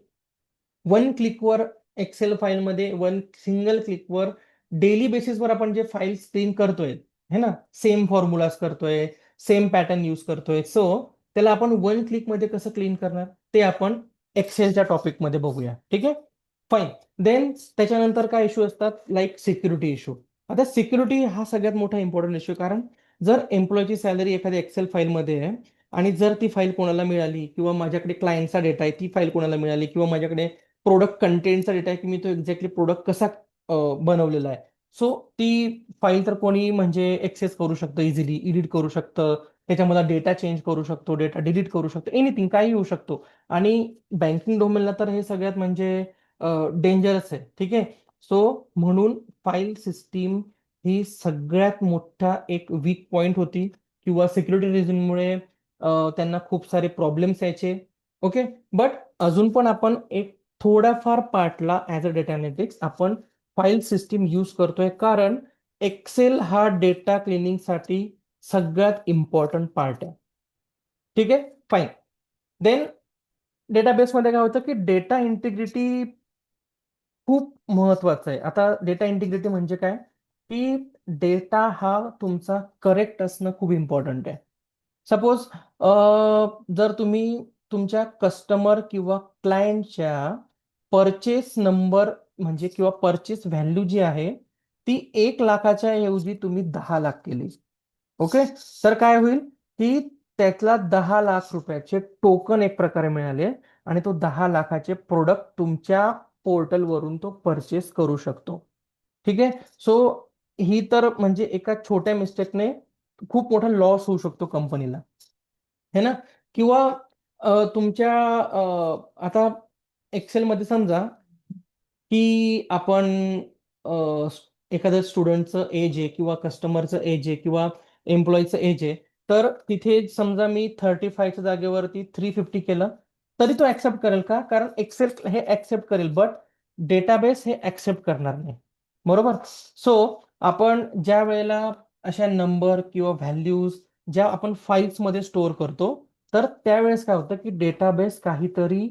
वन क्लिकवर एक्सेल फाईलमध्ये वन सिंगल क्लिकवर डेली बेसिसवर आपण जे फाईल्स क्लीन करतोय है ना, सेम फॉर्म्युलाज करतोय, सेम पॅटर्न यूज करतोय, सो त्याला आपण वन क्लिकमध्ये कसं क्लीन करणार ते आपण एक्सेलच्या टॉपिकमध्ये बघूया. ठीक आहे, फाईन. देन त्याच्यानंतर काय इश्यू असतात, लाईक सिक्युरिटी इश्यू. आता सिक्युरिटी हा सगळ्यात मोठा इम्पॉर्टंट इश्यू, कारण जर एम्प्लॉयची सॅलरी एखाद्या एक्सेल फाईलमध्ये आहे आणि जर ती फाईल कोणाला मिळाली, किंवा माझ्याकडे क्लायंटचा डेटा आहे ती फाईल कोणाला मिळाली, किंवा माझ्याकडे प्रोडक्ट कंटेंटचा डेटा आहे की मी तो एक्झॅक्टली प्रोडक्ट कसा बनवलेला आहे, सो ती फाईल तर कोणी म्हणजे एक्सेस करू शकतं, इझिली एडिट करू शकतं, त्याच्यामध्ये डेटा चेंज करू शकतो, डेटा डिलीट करू शकतो, एनिथिंग काही होऊ शकतो. आणि बँकिंग डोमेनला तर हे सगळ्यात म्हणजे डेंजरस आहे. ठीक आहे, सो म्हणून फाईल सिस्टीम ही सगळ्यात मोठा एक वीक पॉइंट होती, किंवा सिक्युरिटी रिझनमुळे त्यांना खूप सारे प्रॉब्लेम्स यायचे. ओके, बट अजून पण आपण एक थोड्याफार पार्टला ॲज अ डेटा अनालिटिक्स आपण फाईल सिस्टीम यूज करतोय, कारण एक्सेल हा डेटा क्लिनिंगसाठी सगळ्यात इम्पॉर्टंट पार्ट आहे. ठीक आहे, फाईन. देन डेटाबेसमध्ये काय होतं की डेटा इंटिग्रिटी खूप महत्वाचं आहे. आता डेटा इंटिग्रिटी म्हणजे काय, की डेटा हा तुमचा करेक्ट असणं खूप इम्पॉर्टंट आहे. सपोज जर तुम्ही तुमच्या कस्टमर किंवा क्लायंटच्या परचेस नंबर म्हणजे किंवा परचेस व्हॅल्यू जी आहे ती 1 लाखाच्या ऐवजी तुम्ही 10 लाख केली, ओके, तर काय होईल की त्यातला 10 लाख रुपयाचे टोकन एक प्रकारे मिळाले, आणि तो 10 लाखाचे प्रोडक्ट तुमच्या पोर्टलवरून तो परचेस करू शकतो. ठीक आहे, सो ही तर म्हणजे एका छोट्या मिस्टेकने खूप मोठा लॉस होऊ शकतो कंपनीला, है ना. किंवा तुमच्या आता एक्सेलमध्ये समजा की आपण एखाद्या स्टुडंटचं एज आहे, किंवा कस्टमरचं एज आहे, किंवा एम्प्लॉईचं एज आहे, तर तिथे समजा मी 35च्या जागेवरती 350 केलं, तरी तो ऍक्सेप्ट करेल का, कारण एक्सेल हे ऍक्सेप्ट करेल, बट डेटाबेस हे ऍक्सेप्ट करणार नाही. बरोबर, सो आपण ज्या वेळेला अशा नंबर किंवा व्हॅल्यूज ज्या आपण फाईल्समध्ये स्टोअर करतो, तर त्यावेळेस काय होतं की डेटाबेस काहीतरी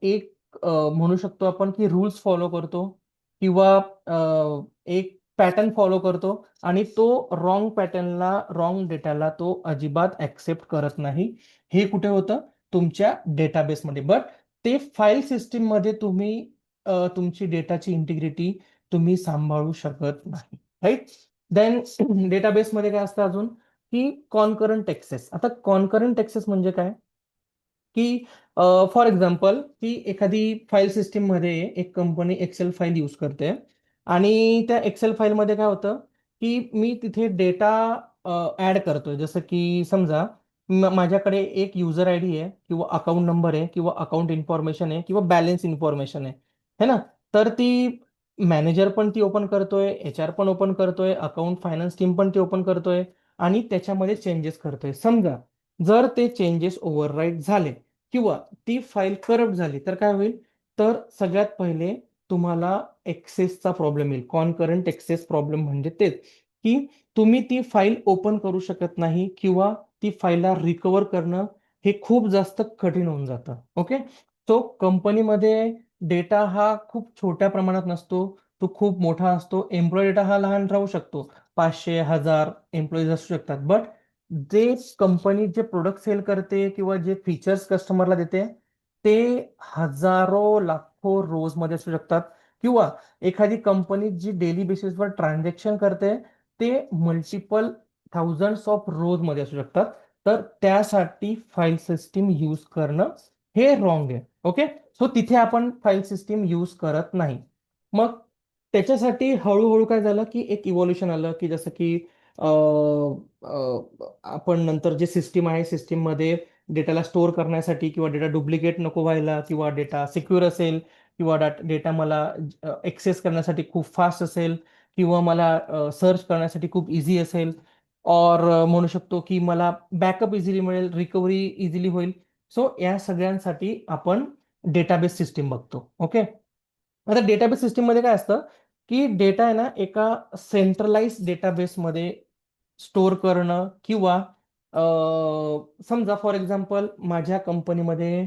एक म्हणू शकतो आपण की रूल्स फॉलो करतो, किंवा एक पॅटर्न फॉलो करतो, आणि तो रॉंग पॅटर्नला, रॉंग डेटाला तो अजिबात ऍक्सेप्ट करत नाही. हे कुठे होतं, तुमच्या डेटाबेसमध्ये. बट ते फाईल सिस्टीममध्ये तुम्ही तुमची डेटाची इंटिग्रिटी तुम्ही सांभाळू शकत नाही, राईट. देन डेटाबेसमध्ये काय असतं अजून, की कॉन्करंट एक्सेस. आता कॉन्करंट एक्सेस म्हणजे काय, की फॉर एक्झाम्पल की एखादी फाईल सिस्टीममध्ये एक कंपनी एक्सेल फाईल यूज करते, आणि त्या एक्सेल फाईलमध्ये काय होतं की मी तिथे डेटा ॲड करतोय, जसं की समजा माझ्याकडे एक युजर आय डी आहे, किंवा अकाउंट नंबर आहे, किंवा अकाउंट इन्फॉर्मेशन आहे, किंवा बॅलन्स इन्फॉर्मेशन आहे, है ना. तर ती मॅनेजर पण ती ओपन करतोय, एच आर पण ओपन करतोय, अकाउंट फायनान्स टीम पण ती ओपन करतोय, आणि त्याच्यामध्ये चेंजेस करतोय. समजा जर ते चेंजेस ओव्हरराईट झाले, किंवा ती फाईल करप्ट झाली, तर काय होईल, तर सगळ्यात पहिले तुम्हाला एक्सेसचा प्रॉब्लेम येईल. कॉन्करंट एक्सेस प्रॉब्लेम म्हणजे तेच, की तुम्ही ती फाईल ओपन करू शकत नाही, किंवा ती फाईलला रिकवर करणं हे खूप जास्त कठीण होऊन जातं. ओके, सो कंपनीमध्ये डेटा हा खूप छोट्या प्रमाणात नसतो, तो खूप मोठा असतो. एम्प्लॉय डेटा हा लहान राहू शकतो, 500 1000 एम्प्लॉईज असू शकतात, बट जे कंपनी जे प्रोडक्ट सेल करते, किंवा जे फीचर्स कस्टमरला देते, ते हजारो लाखो रोज मध्ये असू शकतात, किंवा एखादी कंपनी जी डेली बेसिसवर ट्रान्झॅक्शन करते ते मल्टिपल थाउजंड्स ऑफ रोज मध्ये असू शकतात. तर त्यासाठी फाईल सिस्टीम यूज करणं हे रॉंग आहे. ओके, सो तिथे आपण फाईल सिस्टीम यूज करत नाही. मग त्याच्यासाठी हळूहळू काय झालं की एक इव्होल्युशन आलं, की जसं की आपण नंतर जे सिस्टीम आहे सिस्टीममध्ये डेटाला स्टोअर करण्यासाठी, किंवा डेटा डुप्लिकेट नको व्हायला, किंवा डेटा सिक्युअर असेल, किंवा डेटा मला एक्सेस करण्यासाठी खूप फास्ट असेल, किंवा मला सर्च करण्यासाठी खूप इझी असेल, और म्हणू शकतो की मला बॅकअप इझिली मिळेल, रिकव्हरी इझिली होईल. सो या सगळ्यांसाठी आपण डेटाबेस सिस्टीम बघतो. ओके, आता डेटाबेस सिस्टीममध्ये काय असतं, की डेटा आहे ना एका सेंट्रलाइज डेटाबेसमध्ये स्टोअर करणं किंवा समजा फॉर एक्झाम्पल माझ्या कंपनीमध्ये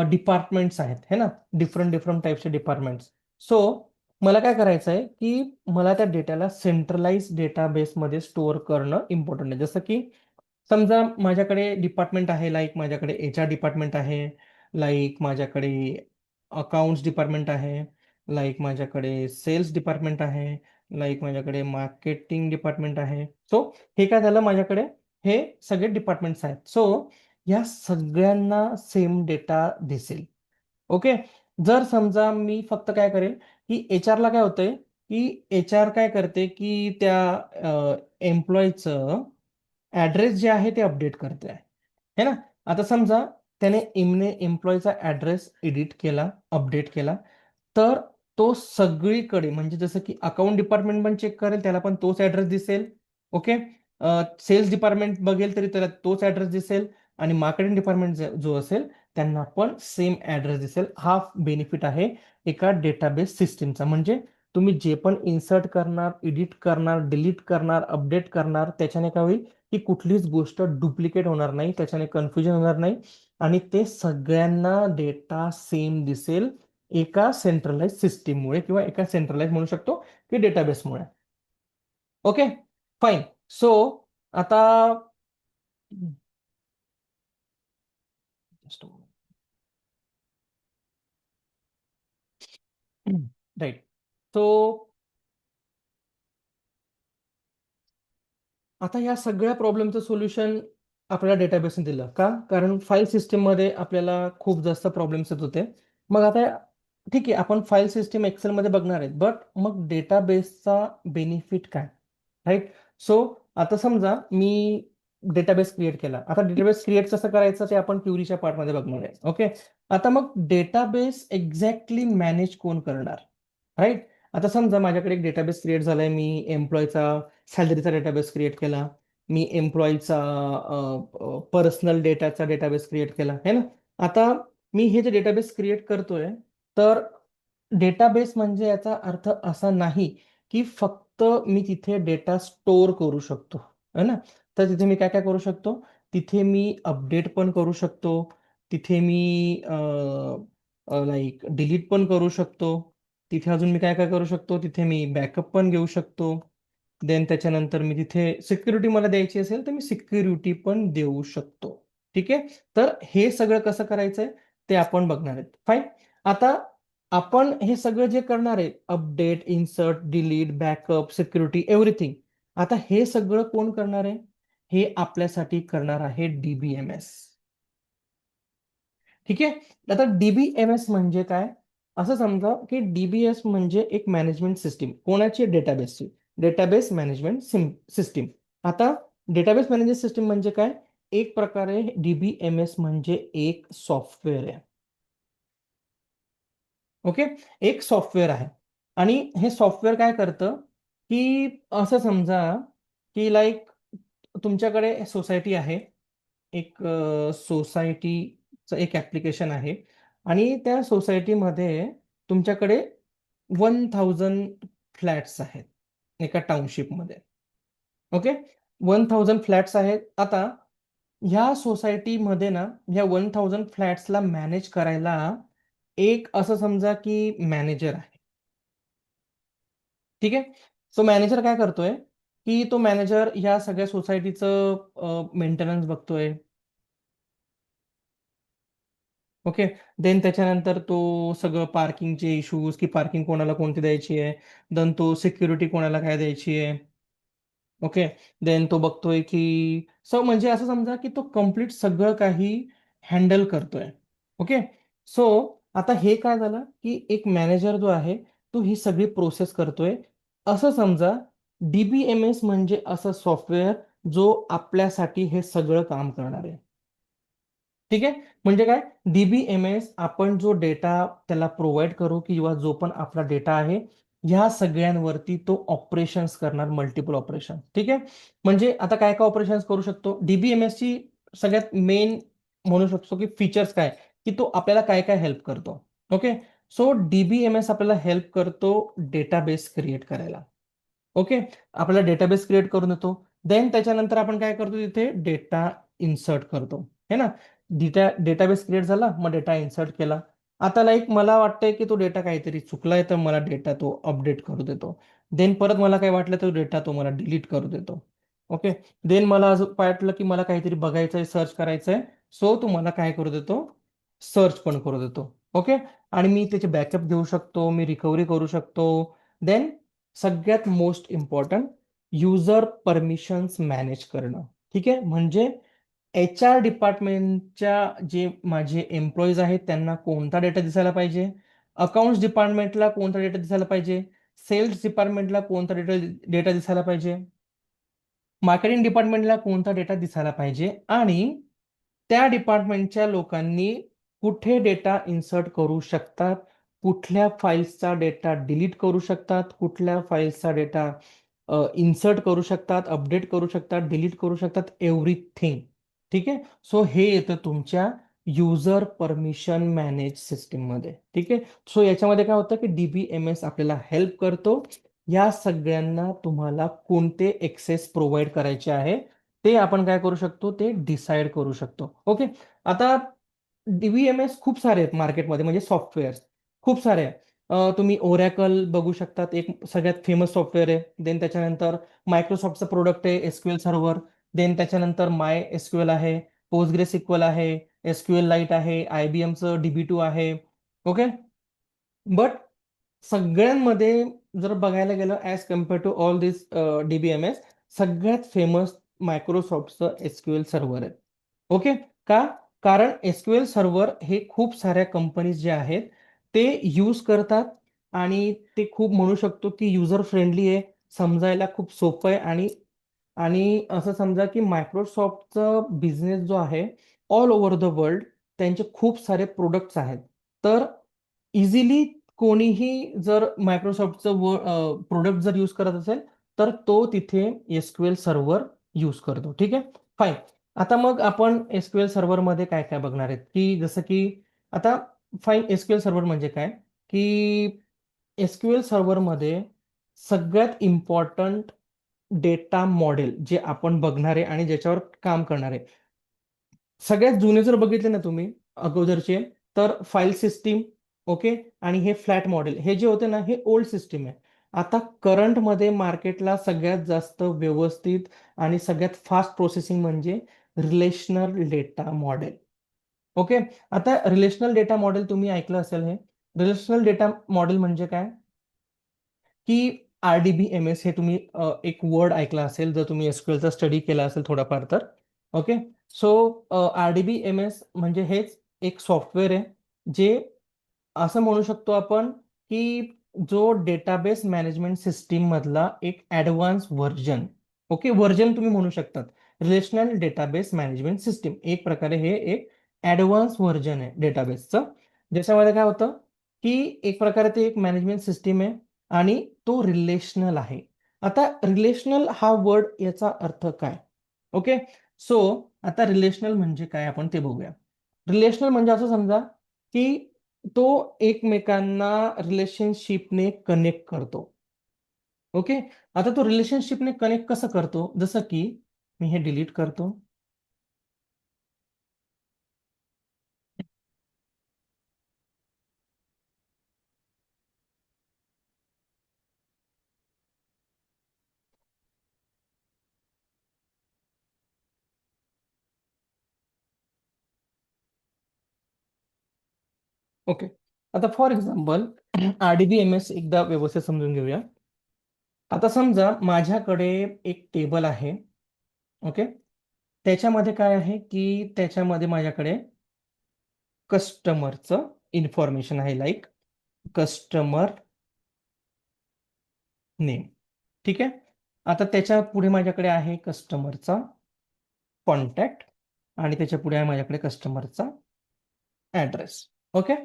डिपार्टमेंट्स आहेत है ना, डिफरंट डिफरंट टाईपचे डिपार्टमेंट्स. सो मला काय करायचं आहे की मला त्या डेटाला सेंट्रलाइज डेटाबेसमध्ये स्टोअर करणं इम्पॉर्टंट आहे. जसं की समजा माझ्याकडे डिपार्टमेंट आहे, लाईक माझ्याकडे HR डिपार्टमेंट आहे, लाईक माझ्याकडे अकाउंट्स डिपार्टमेंट आहे, लाईक माझ्याकडे सेल्स डिपार्टमेंट आहे, लाईक माझ्याकडे मार्केटिंग डिपार्टमेंट आहे. सो हे काय झालं, माझ्याकडे हे सगळे डिपार्टमेंट्स आहेत. सो या सगळ्यांना सेम डेटा दिसेल. ओके. जर समजा मी फक्त काय करेल की HR ला काय होतंय की HR काय करते की त्या एम्प्लॉईचं ॲड्रेस जे आहे ते अपडेट करते आहे है ना. आता समजा त्याने एम्प्लॉईचा ॲड्रेस एडिट केला, अपडेट केला, तर तो सगळीकडे म्हणजे जसं की अकाउंट डिपार्टमेंट पण चेक करेल, त्याला पण तोच ॲड्रेस दिसेल. ओके. सेल्स डिपार्टमेंट बघेल तरी त्याला तोच ॲड्रेस दिसेल आणि मार्केटिंग डिपार्टमेंट जो असेल त्यांना पण सेम ॲड्रेस दिसेल. हा बेनिफिट आहे एका डेटाबेस सिस्टीमचा. म्हणजे तुम्ही जे पण इन्सर्ट करणार, एडिट करणार, डिलीट करणार, अपडेट करणार, त्याच्याने काय होईल की कुठलीच गोष्ट डुप्लिकेट होणार नाही, त्याच्याने कन्फ्युजन होणार नाही आणि ते सगळ्यांना डेटा सेम दिसेल एका सेंट्रलाइज सिस्टीममुळे किंवा एका सेंट्रलाइज म्हणू शकतो की डेटाबेसमुळे. Okay fine. सो आता राईट. सो आता या सगळ्या प्रॉब्लेमचं सोल्युशन आपल्याला डेटाबेसने दिलं का? कारण फाईल सिस्टीममध्ये आपल्याला खूप जास्त प्रॉब्लेम्स येत होते. मग आता ठीक आहे, आपण फाईल सिस्टीम एक्सेलमध्ये बघणार आहेत, बट मग डेटाबेसचा बेनिफिट काय? राईट. सो आता समजा मी डेटाबेस क्रिएट केला. आता डेटाबेस क्रिएट कसं करायचं ते आपण क्युरीच्या पार्टमध्ये बघणार आहे. ओके. आता मग डेटाबेस एक्झॅक्टली मॅनेज कोण करणार? राईट. आता समजा माझ्याकडे एक डेटाबेस क्रिएट झालाय, मी एम्प्लॉयचा सॅलरीचा डेटाबेस क्रिएट केला, मी एम्प्लॉईचा पर्सनल डेटाचा डेटाबेस क्रिएट केला है ना. आता मी हे जे डेटाबेस क्रिएट करतोय, तर डेटाबेस म्हणजे याचा अर्थ असा नाही की फक्त मी तिथे डेटा स्टोअर करू शकतो है ना. तर तिथे मी काय काय करू शकतो, तिथे मी अपडेट पण करू शकतो, तिथे मी लाईक डिलीट पण करू शकतो, तिथे अजून मी काय काय करू शकतो, तिथे मी बॅकअप पण घेऊ शकतो. देन त्याच्यानंतर मी तिथे सिक्युरिटी मला द्यायची असेल तर मी सिक्युरिटी पण देऊ शकतो. ठीक आहे. तर हे सगळं कसं करायचंय ते आपण बघणार आहेत. फाईन. आता आपण हे सगळं जे करणार आहे, update, insert, delete, backup, security, everything, आता हे सगळं कोण करणार आहे? हे आपल्यासाठी करणार आहे DBMS. ठीक आहे. आता DBMS म्हणजे काय? असं समजा की DBS म्हणजे एक मॅनेजमेंट सिस्टीम. कोणाची? डेटाबेसची. Database management system. आता डेटाबेस मॅनेजमेंट सिस्टीम म्हणजे काय? एक प्रकारे DBMS म्हणजे एक सॉफ्टवेअर आहे. ओके. एक सॉफ्टवेअर आहे आणि हे सॉफ्टवेअर काय करतं की असं समजा की लाईक तुमच्याकडे सोसायटी आहे, एक सोसायटीचं एक ॲप्लिकेशन आहे आणि त्या सोसायटीमध्ये तुमच्याकडे 1000 फ्लॅट्स आहेत एका टाउनशिपमध्ये. ओके. 1000 फ्लॅट्स आहेत. आता ह्या सोसायटीमध्ये ना, ह्या 1000 फ्लॅट्सला मॅनेज करायला एक असं समजा की मॅनेजर आहे. ठीक आहे. सो मॅनेजर काय करतोय की तो मॅनेजर ह्या सगळ्या सोसायटीचं मेंटेनन्स बघतोय. ओके. देन त्याच्यानंतर तो सगळं पार्किंगचे इश्यूज की पार्किंग कोणाला कोणती द्यायची आहे. देन तो सिक्युरिटी कोणाला काय द्यायची आहे. ओके. देन तो बघतोय की सो म्हणजे असं समजा की तो कंप्लीट सगळं काही हँडल करतोय. ओके. सो आता हे काय झालं की एक मॅनेजर जो आहे तो ही सगळी प्रोसेस करतोय. असं समजा DBMS म्हणजे असं सॉफ्टवेअर जो आपल्यासाठी हे सगळं काम करणार आहे. ठीक आहे. म्हणजे काय? DBMS आपण जो डेटा त्याला प्रोव्हाईड करू किंवा जो पण आपला डेटा आहे, ह्या सगळ्यांवरती तो ऑपरेशन्स करणार, मल्टिपल ऑपरेशन. ठीक आहे. म्हणजे आता काय-काय ऑपरेशन्स करू शकतो? DBMSची सगळ्यात मेन म्हणू शकतो की फीचर्स काय? की तो आपल्याला काय-काय हेल्प करतो. ओके. सो DBMS आपल्याला हेल्प करतो डेटाबेस क्रिएट करायला. ओके. आपल्याला डेटाबेस क्रिएट करून देतो. देन त्याच्यानंतर आपण काय करतो, तिथे डेटा इन्सर्ट करतो, है ना. डेटाबेस क्रिएट झाला, मग डेटा इन्सर्ट केला. आता लाईक मला वाटतंय की तो डेटा काहीतरी चुकलाय, तर मला डेटा तो अपडेट करू देतो. देन परत मला काय वाटलं तर डेटा तो मला डिलीट करू देतो. ओके. देन मला असं वाटलं की मला काहीतरी बघायचंय, सर्च करायचंय, सो तो मला काय करू देतो, सर्च पण करू देतो. ओके. आणि मी त्याचे बॅकअप घेऊ शकतो, मी रिकव्हरी करू शकतो. देन सगळ्यात most important, user permissions manage करणं. ठीक आहे. म्हणजे HR डिपार्टमेंटच्या जे माझे एम्प्लॉईज आहेत त्यांना कोणता डेटा दिसायला पाहिजे, अकाउंट्स डिपार्टमेंटला कोणता डेटा दिसायला पाहिजे, सेल्स डिपार्टमेंटला कोणता डेटा दिसायला पाहिजे, मार्केटिंग डिपार्टमेंटला कोणता डेटा दिसायला पाहिजे, आणि त्या डिपार्टमेंटच्या लोकांनी कुठे डेटा इन्सर्ट करू शकतात, कुठल्या फाईल्सचा डेटा डिलीट करू शकतात, कुठल्या फाईल्सचा डेटा इन्सर्ट करू शकतात, अपडेट करू शकतात, डिलीट करू शकतात, एव्हरीथिंग. ठीक आहे. सो हे येतं तुमच्या युजर परमिशन मॅनेज सिस्टीममध्ये. ठीक आहे. सो याच्यामध्ये काय होतं की DBMS आपल्याला हेल्प करतो. या सगळ्यांना तुम्हाला कोणते एक्सेस प्रोव्हाइड करायचे आहे ते आपण काय करू शकतो, ते डिसाईड करू शकतो. ओके. आता DBMS खूप सारे आहेत मार्केटमध्ये, म्हणजे सॉफ्टवेअर खूप सारे आहे. तुम्ही ओरॅकल बघू शकतात, एक सगळ्यात फेमस सॉफ्टवेअर आहे. देन त्याच्यानंतर मायक्रोसॉफ्टचं प्रोडक्ट आहे एसक्यूएल सर्व्हर. देन त्याच्यानंतर माय एसक्यूएल आहे, पोस्टग्रेसिक्वल आहे, एसक्यूएल लाईट आहे, IBMचं DB2 आहे. ओके. बट सगळ्यांमध्ये जर बघायला गेलं as compare to all this DBMS, सगळ्यात फेमस मायक्रोसॉफ्टचं एसक्यूएल सर्व्हर आहे. ओके. का? कारण एसक्यूएल सर्व्हर हे खूप साऱ्या कंपनीज जे आहेत ते यूज करतात, आणि ते खूप म्हणू शकतो की युजर फ्रेंडली आहे, समजायला खूप सोपं आहे. आणि आणि असं समजा की मायक्रोसॉफ्टचा बिझनेस जो आहे, ऑल ओव्हर द वर्ल्ड त्यांचे खूप सारे प्रोडक्ट्स आहेत. तर इझिली कोणीही जर मायक्रोसॉफ्टचं प्रोडक्ट जर यूज करत असेल, तर तो तिथे एसक्यूएल सर्व्हर यूज करतो. ठीक आहे. फाईन. आता मग आपण एसक्यूएल सर्व्हरमध्ये काय काय बघणार आहेत, की जसं की आता फाईन, एसक्यूएल सर्व्हर म्हणजे काय, की एसक्यूएल सर्व्हरमध्ये सगळ्यात इम्पॉर्टंट डेटा मॉडेल जे आपण बघणार आहे आणि ज्याच्यावर काम करणार आहे, सगळ्यात जुने जर बघितले ना तुम्ही अगोदरचे, तर फाईल सिस्टीम. ओके. आणि हे फ्लॅट मॉडेल हे जे होते ना, हे ओल्ड सिस्टीम आहे. आता करंटमध्ये मार्केटला सगळ्यात जास्त व्यवस्थित आणि सगळ्यात फास्ट प्रोसेसिंग म्हणजे रिलेशनल डेटा मॉडेल. ओके. आता रिलेशनल डेटा मॉडेल तुम्ही ऐकलं असेल. हे रिलेशनल डेटा मॉडेल म्हणजे काय, की RDBMS हे तुम्ही एक वर्ड ऐकला असेल जर तुम्ही एसक्यूएलचा स्टडी केला असेल थोडाफार तर. ओके. सो RDBMS म्हणजे हेच एक सॉफ्टवेअर आहे, जे असं म्हणू शकतो आपण की जो डेटाबेस मॅनेजमेंट सिस्टीम मधला एक ॲडव्हान्स व्हर्जन. ओके. व्हर्जन तुम्ही म्हणू शकतात. रिलेशनल डेटाबेस मॅनेजमेंट सिस्टीम एक प्रकारे हे एक ॲडव्हान्स व्हर्जन आहे डेटाबेसचं. ज्याच्यामध्ये काय होतं, की एक प्रकारे ते एक मॅनेजमेंट सिस्टीम आहे, आणि तो रिलेशनल आहे. आता रिलेशनल हा वर्ड याचा अर्थ काय. ओके. सो आता रिलेशनल म्हणजे काय आपण ते बघूया. रिलेशनल म्हणजे असं समजा की तो एकमेकांना रिलेशनशिपने कनेक्ट करतो. ओके. आता तो रिलेशनशिपने कनेक्ट कसं करतो, जसं की मी हे डिलीट करतो. ओके. आता फॉर एक्झाम्पल RDBMS एकदा व्यवस्थित समजून घेऊया. आता समजा माझ्याकडे एक टेबल आहे. ओके. त्याच्यामध्ये काय आहे, की त्याच्यामध्ये माझ्याकडे कस्टमरचं इन्फॉर्मेशन आहे, लाईक कस्टमर नेम. ठीक आहे. आता त्याच्या पुढे माझ्याकडे आहे कस्टमरचा कॉन्टॅक्ट, आणि त्याच्या पुढे आहे माझ्याकडे कस्टमरचा ॲड्रेस. ओके.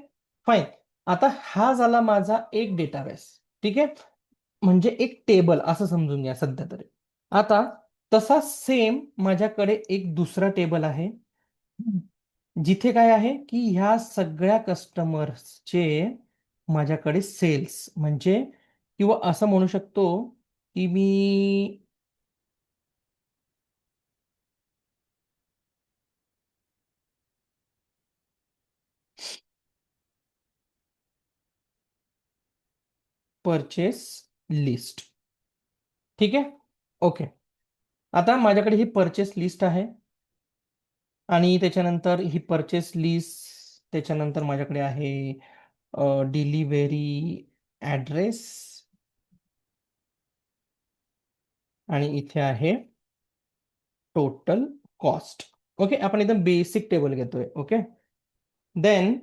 फाईन. आता हा झाला माझा एक डेटाबेस. ठीक आहे. म्हणजे एक टेबल असं समजून घ्या सध्या तरी. आता तसा सेम माझ्याकडे एक दुसरा टेबल आहे, जिथे काय आहे, की ह्या सगळ्या कस्टमर्सचे माझ्याकडे सेल्स म्हणजे, किंवा असं म्हणू शकतो, की मी परचेस लिस्ट. ठीक आहे, ओके. आता माझ्याकडे ही परचेस लिस्ट आहे आणि त्याच्यानंतर ही परचेस लिस्ट, त्याच्यानंतर माझ्याकडे आहे डिलिव्हरी ॲड्रेस आणि इथे आहे टोटल कॉस्ट. ओके, आपण एकदम बेसिक टेबल घेतोय. ओके, देन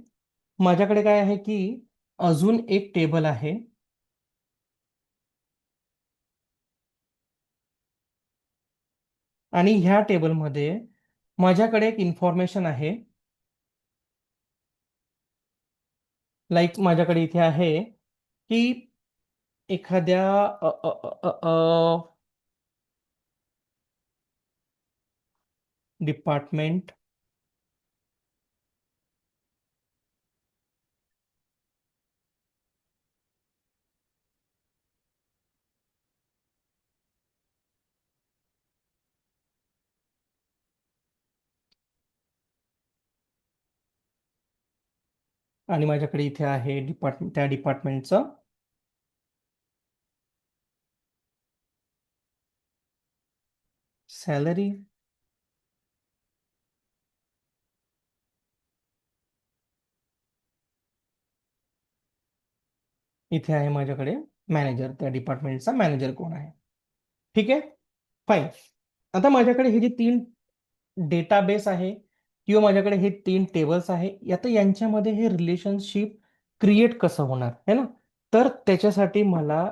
माझ्याकडे काय आहे की अजून एक टेबल आहे आणि ह्या टेबलमध्ये माझ्याकडे एक इन्फॉर्मेशन आहे. लाईक माझ्याकडे इथे आहे की एखाद्या डिपार्टमेंट आणि माझ्याकडे इथे आहे त्या डिपार्टमेंटचं सॅलरी, इथे आहे माझ्याकडे मॅनेजर, त्या डिपार्टमेंटचा मॅनेजर कोण आहे. ठीक आहे, फाईन. आता माझ्याकडे हे जे 3 डेटाबेस आहे किंवा माझ्याकडे हे 3 टेबल्स आहे, आता यांच्यामध्ये हे रिलेशनशिप क्रिएट कसं होणार है ना. तर त्याच्यासाठी मला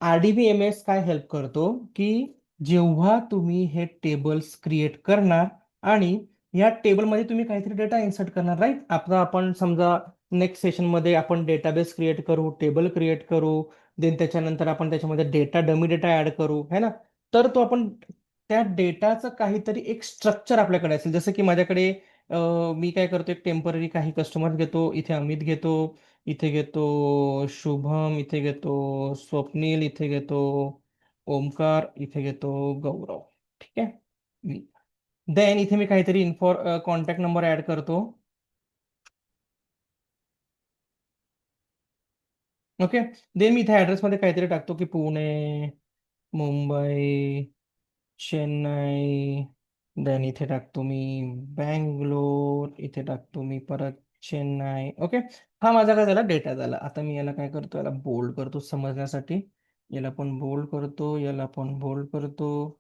RDBMS काय हेल्प करतो की जेव्हा तुम्ही हे टेबल्स क्रिएट करणार आणि या टेबलमध्ये तुम्ही काहीतरी डेटा इन्सर्ट करणार, राईट. आता आपण समजा नेक्स्ट सेशनमध्ये आपण डेटाबेस क्रिएट करू, टेबल क्रिएट करू, देन त्याच्यानंतर आपण त्याच्यामध्ये डमी डेटा ऍड करू है ना. तर तो आपण त्या डेटाचं काहीतरी एक स्ट्रक्चर आपल्याकडे असेल. जसं की माझ्याकडे मी काय करतो, एक टेम्पररी काही कस्टमर घेतो. इथे अमित घेतो, इथे घेतो शुभम, इथे घेतो स्वप्नील, इथे घेतो ओमकार, इथे घेतो गौरव. ठीक आहे, देन इथे मी काहीतरी कॉन्टॅक्ट नंबर ऍड करतो. ओके, देन मी इथे ऍड्रेसमध्ये काहीतरी टाकतो की पुणे, मुंबई, चेन्नई, देन इथे टाकतो मी बँगलोर, इथे टाकतो मी परत चेन्नई. ओके, हा माझा काय झाला, डेटा झाला. आता मी याला काय करतो, याला बोल्ड करतो समजण्यासाठी. याला पण बोल्ड करतो, याला पण बोल्ड करतो.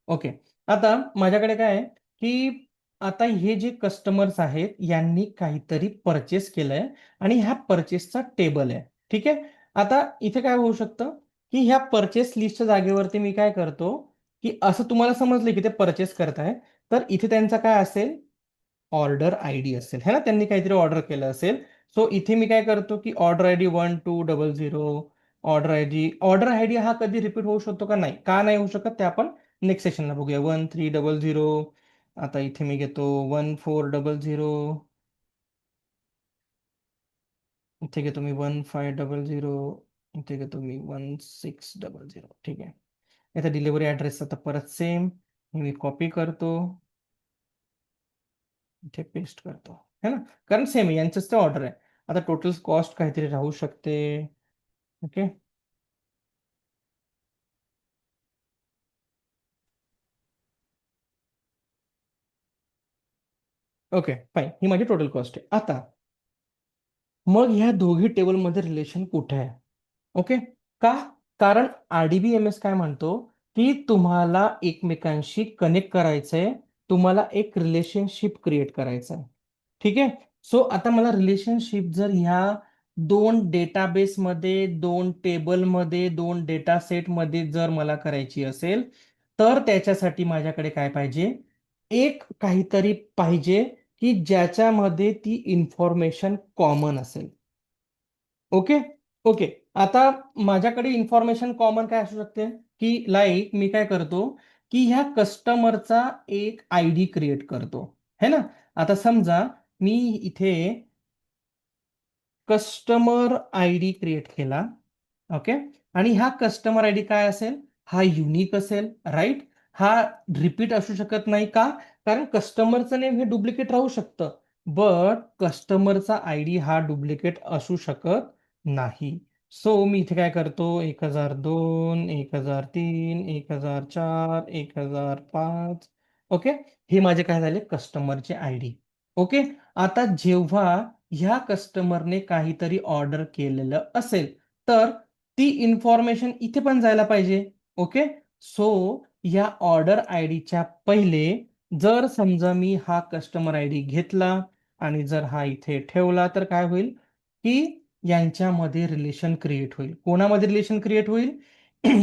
ओके, आता माझ्याकडे काय आहे की आता हे जे कस्टमर्स आहेत यांनी काहीतरी परचेस केलंय आणि ह्या परचेसचा टेबल आहे. ठीक आहे, आता इथे काय होऊ शकतं की ह्या परचेस लिस्टच्या जागेवरती मी काय करतो की असं तुम्हाला समजलं की ते परचेस करत आहे, तर इथे त्यांचा काय असेल, ऑर्डर आय डी असेल है ना. त्यांनी काहीतरी ऑर्डर केलं असेल. सो इथे मी काय करतो की order I D 1200, order I D हा कधी रिपीट होऊ शकतो का, नाही, का नाही होऊ शकत ते आपण नेक्स्ट सेशनला बघूया. 1300, आता इथे मी घेतो 1400, इथे घेतो मी 1500, इथे घेतो मी 1600. ठीक आहे, आता डिलिव्हरी ॲड्रेस आता परत सेम मी कॉपी करतो, इथे पेस्ट करतो है ना, कारण सेम यांचंच ते ऑर्डर आहे. आता टोटल कॉस्ट काहीतरी राहू शकते. ओके, ओके, फाईन, ही माझी टोटल कॉस्ट आहे. आता मग ह्या दोघी टेबलमध्ये रिलेशन कुठे आहे. ओके, का, कारण RDBMS काय म्हणतो की तुम्हाला एकमेकांशी कनेक्ट करायचंय, तुम्हाला एक रिलेशनशिप क्रिएट करायचं आहे. ठीक आहे, सो आता मला रिलेशनशिप जर ह्या 2 डेटाबेसमध्ये, 2 टेबलमध्ये, 2 डेटा सेटमध्ये जर मला करायची असेल, तर त्याच्यासाठी माझ्याकडे काय पाहिजे, एक काहीतरी पाहिजे की ज्याच्यामध्ये ती इन्फॉर्मेशन कॉमन असेल. ओके, ओके, आता माझ्याकडे इन्फॉर्मेशन कॉमन काय असू शकते की लाईक मी काय करतो की ह्या कस्टमरचा एक आय डी क्रिएट करतो है ना. आता समजा मी इथे कस्टमर आय डी क्रिएट केला. ओके, आणि हा कस्टमर आय डी काय असेल, हा युनिक असेल, राईट. हा रिपीट असू शकत नाही, का, कारण कस्टमरचं नेम हे डुप्लिकेट राहू शकतं, बट कस्टमरचा आय डी हा डुप्लिकेट असू शकत नाही. सो मी इथे काय करतो, 1002, 1003, 1004, 1005. ओके, हे माझे काय झाले कस्टमरचे आय डी. ओके, आता जेव्हा ह्या कस्टमरने काहीतरी ऑर्डर केलेलं असेल तर ती इन्फॉर्मेशन इथे पण जायला पाहिजे. ओके, सो या ऑर्डर आय डीच्या पहिले जर समजा मी हा कस्टमर आय डी घेतला आणि जर हा इथे ठेवला तर काय होईल की यांच्यामध्ये रिलेशन क्रिएट होईल. कोणामध्ये रिलेशन क्रिएट होईल?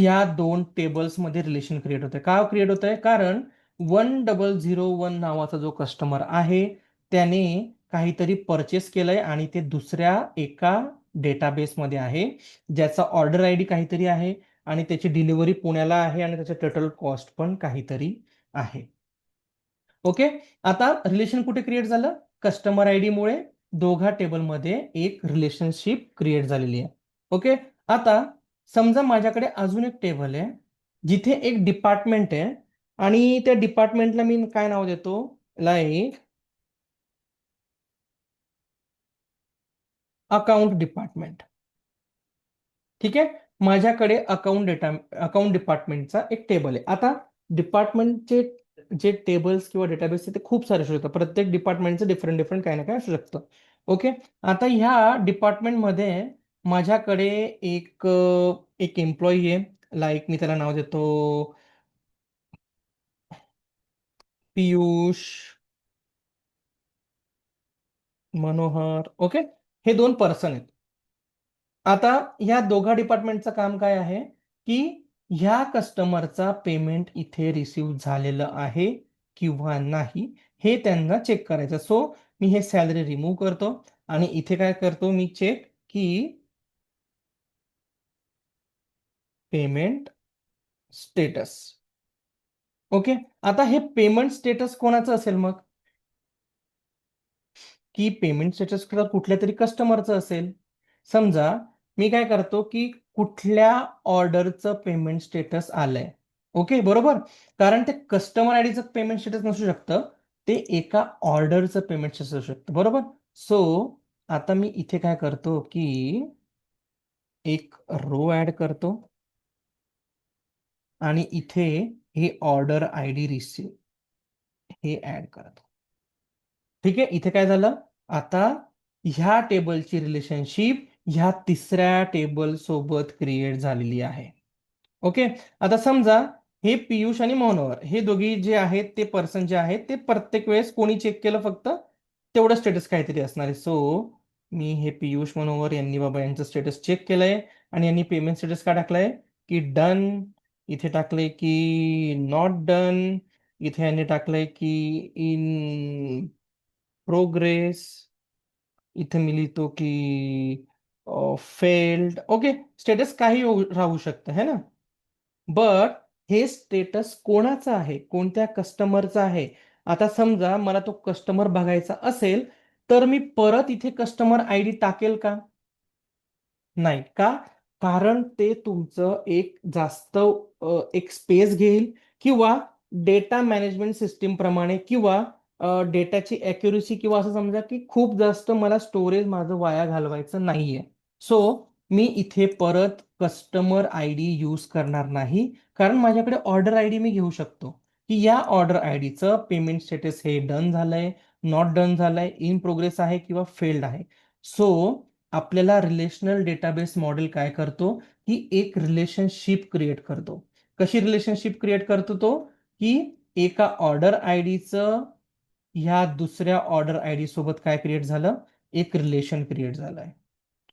या दोन टेबल्समध्ये रिलेशन क्रिएट होते. का क्रिएट होत आहे? कारण 1001 नावाचा जो कस्टमर आहे त्याने काहीतरी परचेस केलंय आणि ते दुसऱ्या एका डेटाबेसमध्ये आहे ज्याचा ऑर्डर आय डी काहीतरी आहे आणि त्याची डिलिव्हरी पुण्याला आहे आणि त्याचे टोटल कॉस्ट पण काहीतरी आहे. ओके, आता रिलेशन कुठे क्रिएट झालं? कस्टमर आय डी मुळे दोघा टेबलमध्ये एक रिलेशनशिप क्रिएट झालेली आहे. ओके, आता समजा माझ्याकडे अजून एक टेबल आहे जिथे एक डिपार्टमेंट आहे आणि त्या डिपार्टमेंटला मी काय नाव देतो, लाईक अकाउंट डिपार्टमेंट. ठीक आहे, माझ्याकडे अकाउंट डिपार्टमेंटचा एक टेबल आहे. आता डिपार्टमेंटचे जे टेबल्स किंवा डेटाबेस ते खूप सारे असू शकतात. प्रत्येक डिपार्टमेंटचं डिफरंट डिफरंट काही ना काही असू शकतं. ओके, आता ह्या डिपार्टमेंटमध्ये माझ्याकडे एक एम्प्लॉई आहे. लाईक मी त्याला नाव देतो पियुष मनोहर. ओके, हे दोन पर्सन आहेत. आता ह्या दोघा डिपार्टमेंटचं काम काय आहे की ह्या कस्टमरचा पेमेंट इथे रिसिव्ह झालेलं आहे किंवा नाही हे त्यांना चेक करायचं. सो मी हे सॅलरी रिमूव्ह करतो आणि इथे काय करतो मी चेक की पेमेंट स्टेटस. ओके, आता हे पेमेंट स्टेटस कोणाचं असेल मग? की पेमेंट स्टेटस कुठल्या तरी कस्टमरचं असेल. समजा मी काय करतो की कुठल्या ऑर्डरचं पेमेंट स्टेटस आलंय. ओके, बरोबर, कारण ते कस्टमर आयडीचं पेमेंट स्टेटस नसू शकतं, ते एका ऑर्डरचं पेमेंट स्टेटस असू शकतं. बरोबर, सो आता मी इथे काय करतो की एक रो ऍड करतो आणि इथे हे ऑर्डर आय डी रिसिव्ह हे ऍड करतो. ठीक आहे, इथे काय झालं, आता ह्या टेबलची रिलेशनशिप ह्या तिसऱ्या टेबल सोबत क्रिएट झालेली आहे. ओके, आता समजा हे पियुष आणि मनोहर हे दोघी जे आहेत ते पर्सन जे आहेत ते प्रत्येक वेळेस कोणी चेक केलं फक्त तेवढं स्टेटस काहीतरी असणार आहे. सो मी हे पियुष मनोहर यांनी बाबा यांचं स्टेटस चेक केलंय आणि यांनी पेमेंट स्टेटस काय टाकलंय की डन. इथे टाकलंय की नॉट डन. इथे यांनी टाकलंय की इन प्रोग्रेस. इथे मी लिहितो की फेल्ड. ओके, स्टेटस काही राहू शकतं है ना, बट हे स्टेटस कोणाचं आहे, कोणत्या कस्टमरचं आहे? आता समजा मला तो कस्टमर बघायचा असेल तर मी परत इथे कस्टमर आय डी टाकेल का? नाही का? कारण ते तुमचं एक जास्त एक स्पेस घेईल किंवा डेटा मॅनेजमेंट सिस्टीम प्रमाणे किंवा डेटाची ॲक्युरसी किंवा असं समजा की खूप जास्त मला स्टोरेज माझं वाया घालवायचं नाहीये. सो मी इथे परत कस्टमर आय डी यूज करणार नाही, कारण माझ्याकडे ऑर्डर आय डी मी घेऊ शकतो की या ऑर्डर आय डीचं पेमेंट स्टेटस हे डन झालंय, नॉट डन झालंय, इन प्रोग्रेस आहे किंवा फेल्ड आहे. सो आपल्याला रिलेशनल डेटाबेस मॉडेल काय करतो की एक रिलेशनशिप क्रिएट करतो. कशी रिलेशनशिप क्रिएट करतो तो की एका ऑर्डर आय डीचं ह्या दुसऱ्या ऑर्डर आय डी सोबत काय क्रिएट झालं, एक रिलेशन क्रिएट झालंय.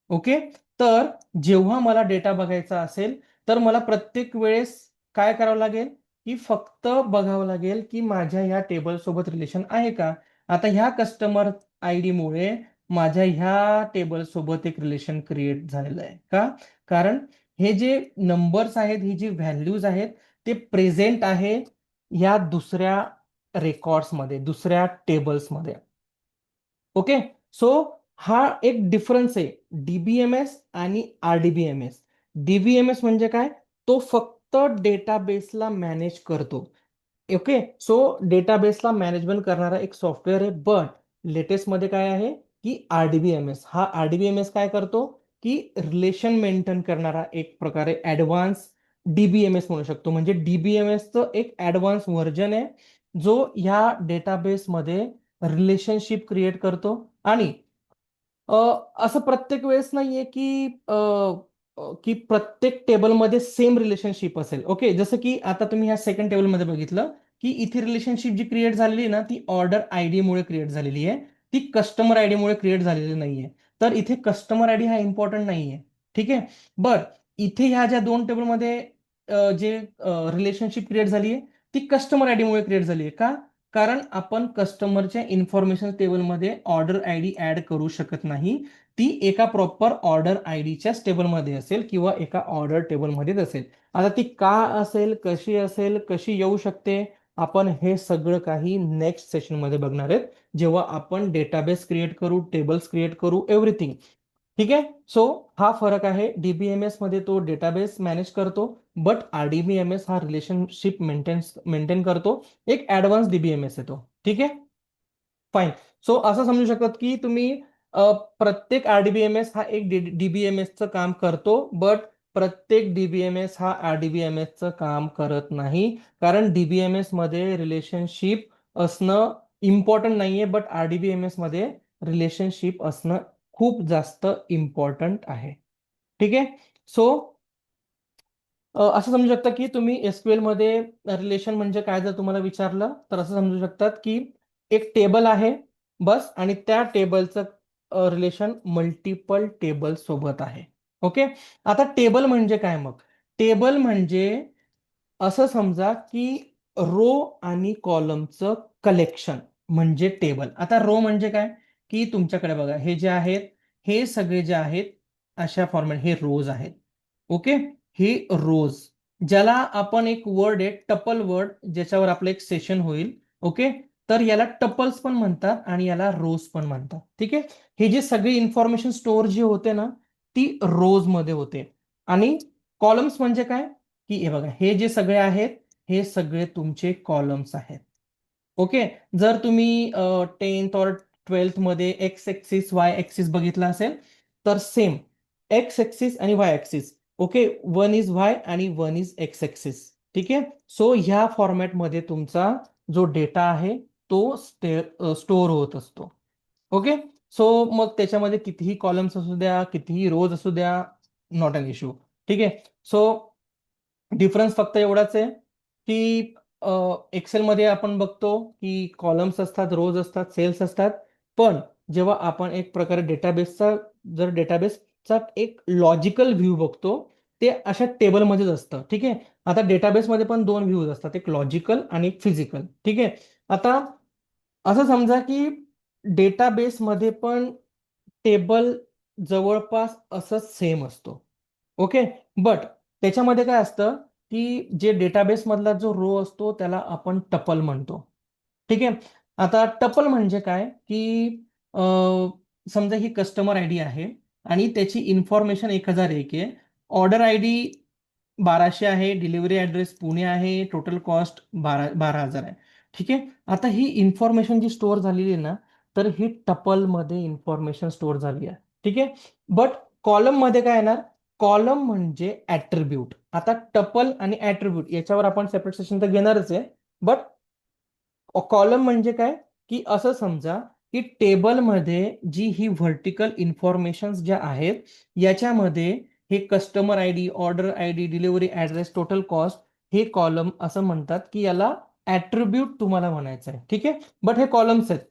ओके, तर जेव्हा मला डेटा बघायचा असेल तर मला प्रत्येक वेळेस काय करावं लागेल की फक्त बघावं लागेल की माझ्या ह्या टेबल सोबत रिलेशन आहे का. आता ह्या कस्टमर आय डी मुळे माझ्या ह्या टेबल सोबत एक रिलेशन क्रिएट झालेलं आहे का, कारण हे जे नंबर्स आहेत, ही जी व्हॅल्यूज आहेत ते प्रेझेंट आहे ह्या दुसऱ्या रेकॉर्ड्समध्ये, दुसऱ्या टेबल्समध्ये. ओके, सो हा एक डिफरन्स आहे डीबीएमएस आणि आरडीबीएमएस. डीबीएमएस म्हणजे काय, तो फक्त डेटाबेसला मॅनेज करतो. ओके, सो डेटाबेसला मॅनेजमेंट करणारा एक सॉफ्टवेअर आहे. बट लेटेस्ट मध्ये काय आहे की आरडीबीएमएस, हा आरडीबीएमएस काय करतो की रिलेशन मेंटेन करणारा एक प्रकारे ऍडव्हान्स डीबीएमएस म्हणू शकतो. म्हणजे डीबीएमएसचं एक ऍडव्हान्स व्हर्जन आहे जो ह्या डेटाबेसमध्ये रिलेशनशिप क्रिएट करतो. आणि अ, असं प्रत्येक वेळेस नाहीये की प्रत्येक टेबलमध्ये सेम रिलेशनशिप असेल. ओके, जसं की आता तुम्ही ह्या सेकंड टेबलमध्ये बघितलं की इथे रिलेशनशिप जी क्रिएट झालेली आहे ना ती ऑर्डर आयडी मुळे क्रिएट झालेली आहे, ती कस्टमर आयडी मुळे क्रिएट झालेली नाहीये. तर इथे कस्टमर आयडी हा इम्पॉर्टंट नाहीये. ठीक आहे. बर, इथे ह्या ज्या दोन टेबलमध्ये जे रिलेशनशिप क्रिएट झाली आहे ती कस्टमर आयडी मुळे क्रिएट झाली आहे. का? कारण आपण कस्टमरच्या इन्फॉर्मेशन टेबलमध्ये ऑर्डर आय डी ऍड करू शकत नाही. ती एका प्रॉपर ऑर्डर आय डीच्याच टेबलमध्ये असेल किंवा एका ऑर्डर टेबलमध्येच असेल. आता ती का असेल, कशी येऊ शकते, आपण हे सगळं काही नेक्स्ट सेशनमध्ये बघणार आहेत, जेव्हा आपण डेटाबेस क्रिएट करू, टेबल्स क्रिएट करू, एव्हरीथिंग. ठीक आहे. सो हा फरक आहे. डीबीएमएस मध्ये तो डेटाबेस मॅनेज करतो, बट आरडीबीएमएस हा रिलेशनशिप मेंटेन करतो. एक ऍडव्हान्स डीबीएमएस आहे तो. ठीक आहे. फाईन. सो असं समजू शकतात की तुम्ही प्रत्येक आरडीबीएमएस हा एक डीबीएमएसचं काम करतो, बट प्रत्येक डीबीएमएस हा आरडीबीएमएसचं काम करत नाही. कारण डीबीएमएस मध्ये रिलेशनशिप असणं इम्पॉर्टंट नाहीये, बट आरडीबीएमएस मध्ये रिलेशनशिप असणं खूप जास्त इम्पॉर्टंट आहे. ठीक आहे. सो असं समजू शकता की तुम्ही एसक्यूएल मध्ये रिलेशन म्हणजे काय जर तुम्हाला विचारलं तर असं समजू शकतात की एक टेबल आहे बस, आणि त्या टेबलचं रिलेशन मल्टिपल टेबल सोबत आहे. ओके. आता टेबल म्हणजे काय मग? टेबल म्हणजे असं समजा की रो आणि कॉलमचं कलेक्शन म्हणजे टेबल. आता रो म्हणजे काय की तुमच्याकडे बघा हे जे आहेत, हे सगळे जे आहेत अशा फॉर्मॅट हे रोज आहेत. ओके. हे रोज, ज्याला आपण एक वर्ड आहे टपल वर्ड, ज्याच्यावर आपलं एक सेशन होईल. ओके. तर याला टपल्स पण म्हणतात आणि याला रोज पण म्हणतात. ठीक आहे. हे जे सगळी इन्फॉर्मेशन स्टोअर जी होते ना ती रोज मध्ये होते. आणि कॉलम्स म्हणजे काय की हे बघा हे जे सगळे आहेत हे सगळे तुमचे कॉलम्स आहेत. ओके. जर तुम्ही 10th और 12th मध्ये एक्स एक्सिस वाय एक्सिस बघितला असेल तर सेम एक्स एक्सिस आणि Y axis. Okay, one is why आणि वन इज एक्स एक्सिस. ठीक आहे. सो ह्या फॉर्मॅटमध्ये तुमचा जो डेटा आहे तो स्टोअर होत असतो. ओके. सो मग त्याच्यामध्ये कितीही कॉलम्स असू द्या, कितीही रोज असू द्या, नॉट अन इश्यू. ठीक आहे. सो डिफरन्स फक्त एवढाच आहे की एक्सेलमध्ये आपण बघतो की कॉलम्स असतात, रोज असतात, सेल्स असतात. पण जेव्हा आपण एक प्रकारे डेटाबेसचा एक लॉजिकल व्ह्यू बघतो ते अशा टेबलमध्येच असतं. ठीक आहे. आता डेटाबेसमध्ये पण दोन व्ह्यूज असतात, एक लॉजिकल आणि एक फिजिकल. ठीक आहे. आता असं समजा की डेटाबेसमध्ये पण टेबल जवळपास असंच सेम असतो. ओके. बट त्याच्यामध्ये काय असतं की जे डेटाबेस मधला जो रो असतो त्याला आपण टपल म्हणतो. ठीक आहे. आता टपल म्हणजे काय की समजा ही कस्टमर आयडी आहे आणि त्याची इन्फॉर्मेशन 1001 आहे, ऑर्डर आयडी 1200 आहे, डिलिव्हरी ऍड्रेस पुणे आहे, टोटल कॉस्ट 12,000 आहे. ठीक आहे. आता ही इन्फॉर्मेशन जी स्टोअर झालेली आहे ना तर ही टपल मध्ये इन्फॉर्मेशन स्टोअर झाली आहे. ठीक आहे. बट कॉलम मध्ये काय येणार? कॉलम म्हणजे ऍट्रिब्यूट. आता टपल आणि ऍट्रिब्यूट याच्यावर आपण सेपरेट सेशन तर घेणारच आहे, बट कॉलम म्हणजे काय की असं समजा की टेबलमध्ये जी ही व्हर्टिकल इन्फॉर्मेशन ज्या आहेत याच्यामध्ये हे customer ID, order ID, delivery address, total cost, हे कॉलम असं म्हणतात की याला ऍट्रिब्यूट तुम्हाला म्हणायचं आहे. ठीक आहे. बट हे कॉलम्स आहेत.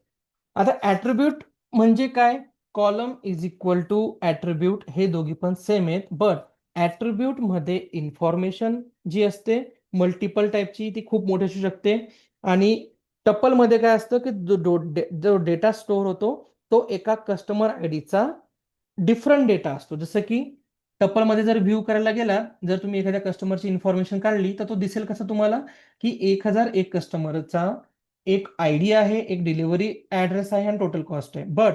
आता ऍट्रिब्यूट म्हणजे काय? Column is equal to attribute, हे दोघी पण सेम आहेत. बट ऍट्रिब्यूट मध्ये इन्फॉर्मेशन जी असते मल्टिपल टाईपची ती खूप मोठी असू शकते. आणि टपल मध्ये काय असतं की जो डेटा स्टोअर होतो तो एका कस्टमर आयडीचा डिफरंट डेटा असतो. जसं की टपल मध्ये जर व्ह्यू करायला गेला, जर तुम्ही एखाद्या कस्टमरची इन्फॉर्मेशन काढली तर तो दिसेल कसं तुम्हाला की 1001 कस्टमरचा एक आयडी आहे, एक डिलिव्हरी ऍड्रेस आहे आणि टोटल कॉस्ट आहे. बट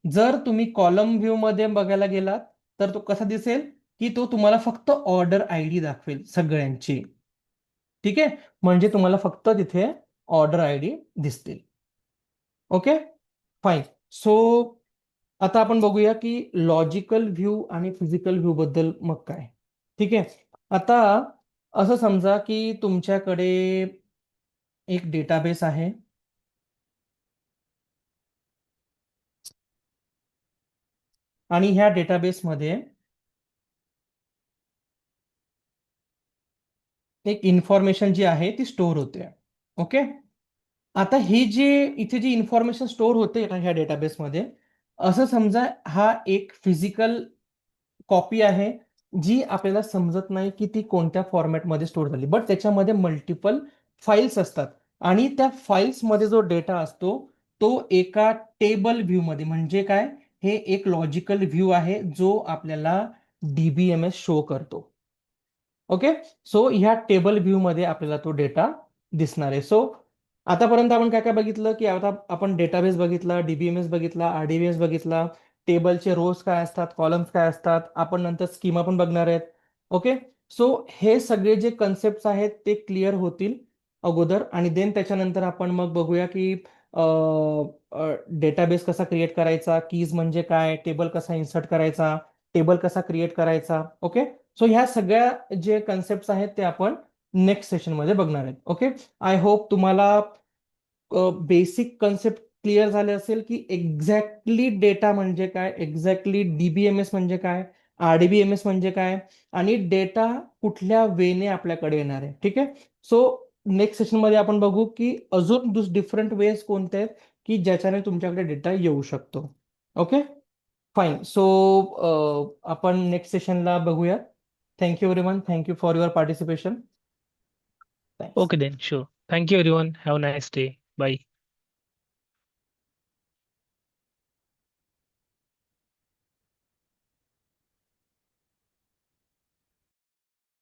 जर तुम्ही कॉलम व्ह्यू मध्ये बघायला गेलात तर तो कसा दिसेल की तो तुम्हाला फक्त ऑर्डर आयडी दाखवेल सगळ्यांची. ठीक आहे. म्हणजे तुम्हाला फक्त तिथे ऑर्डर आयडी दिसतील. ओके. फाईन. सो आता आपण बघूया की लॉजिकल व्ह्यू आणि फिजिकल व्ह्यू बद्दल मग काय. ठीक आहे. आता असं समजा की तुमच्याकडे एक डेटाबेस आहे आणि ह्या डेटाबेसमध्ये एक इन्फॉर्मेशन जी आहे ती स्टोअर होते. ओके. आता ही जी इथे जी इन्फॉर्मेशन स्टोअर होते ना ह्या डेटाबेसमध्ये, असं समजा हा एक फिजिकल कॉपी आहे जी आपल्याला समजत नाही की ती कोणत्या फॉर्मॅटमध्ये स्टोअर झाली, बट त्याच्यामध्ये मल्टिपल फाईल्स असतात आणि त्या फाईल्समध्ये जो डेटा असतो तो एका टेबल व्ह्यूमध्ये, म्हणजे काय, हे एक लॉजिकल व्ह्यू आहे जो आपल्याला डीबीएमएस शो करतो. ओके. सो ह्या टेबल व्ह्यू मध्ये आपल्याला तो डेटा दिसणार आहे. सो आतापर्यंत आपण काय काय बघितलं की आता आपण डेटाबेस बघितला, डीबीएमएस बघितला, आरडीबीएस बघितला, टेबलचे रोज काय असतात, कॉलम्स काय असतात, आपण नंतर स्कीमा पण बघणार आहेत. ओके. सो हे सगळे जे कन्सेप्ट आहेत ते क्लिअर होतील अगोदर, आणि देन त्याच्यानंतर आपण मग बघूया की डेटाबेस कसा क्रिएट करायचा, कीज म्हणजे काय, टेबल कसा इन्सर्ट करायचा, टेबल कसा क्रिएट करायचा. ओके. सो ह्या सगळ्या जे कन्सेप्ट आहेत ते आपण नेक्स्ट सेशनमध्ये बघणार आहेत. ओके. आय होप तुम्हाला बेसिक कन्सेप्ट क्लिअर झाले असेल की एक्झॅक्टली डेटा म्हणजे काय, एक्झॅक्टली डीबीएमएस म्हणजे काय, आरडीबीएमएस म्हणजे काय, आणि डेटा कुठल्या वेने आपल्याकडे येणार आहे. ठीक आहे. सो नेक्स्ट सेशनमध्ये आपण बघू की अजून डिफरंट वेज कोणते आहेत की ज्याच्याने तुमच्याकडे डेटा येऊ शकतो. ओके. फाईन. सो आपण नेक्स्ट सेशनला बघूया. Thank you everyone. Thank you for your participation. Thanks. Okay then, sure. Thank you everyone. Have a nice day. Bye.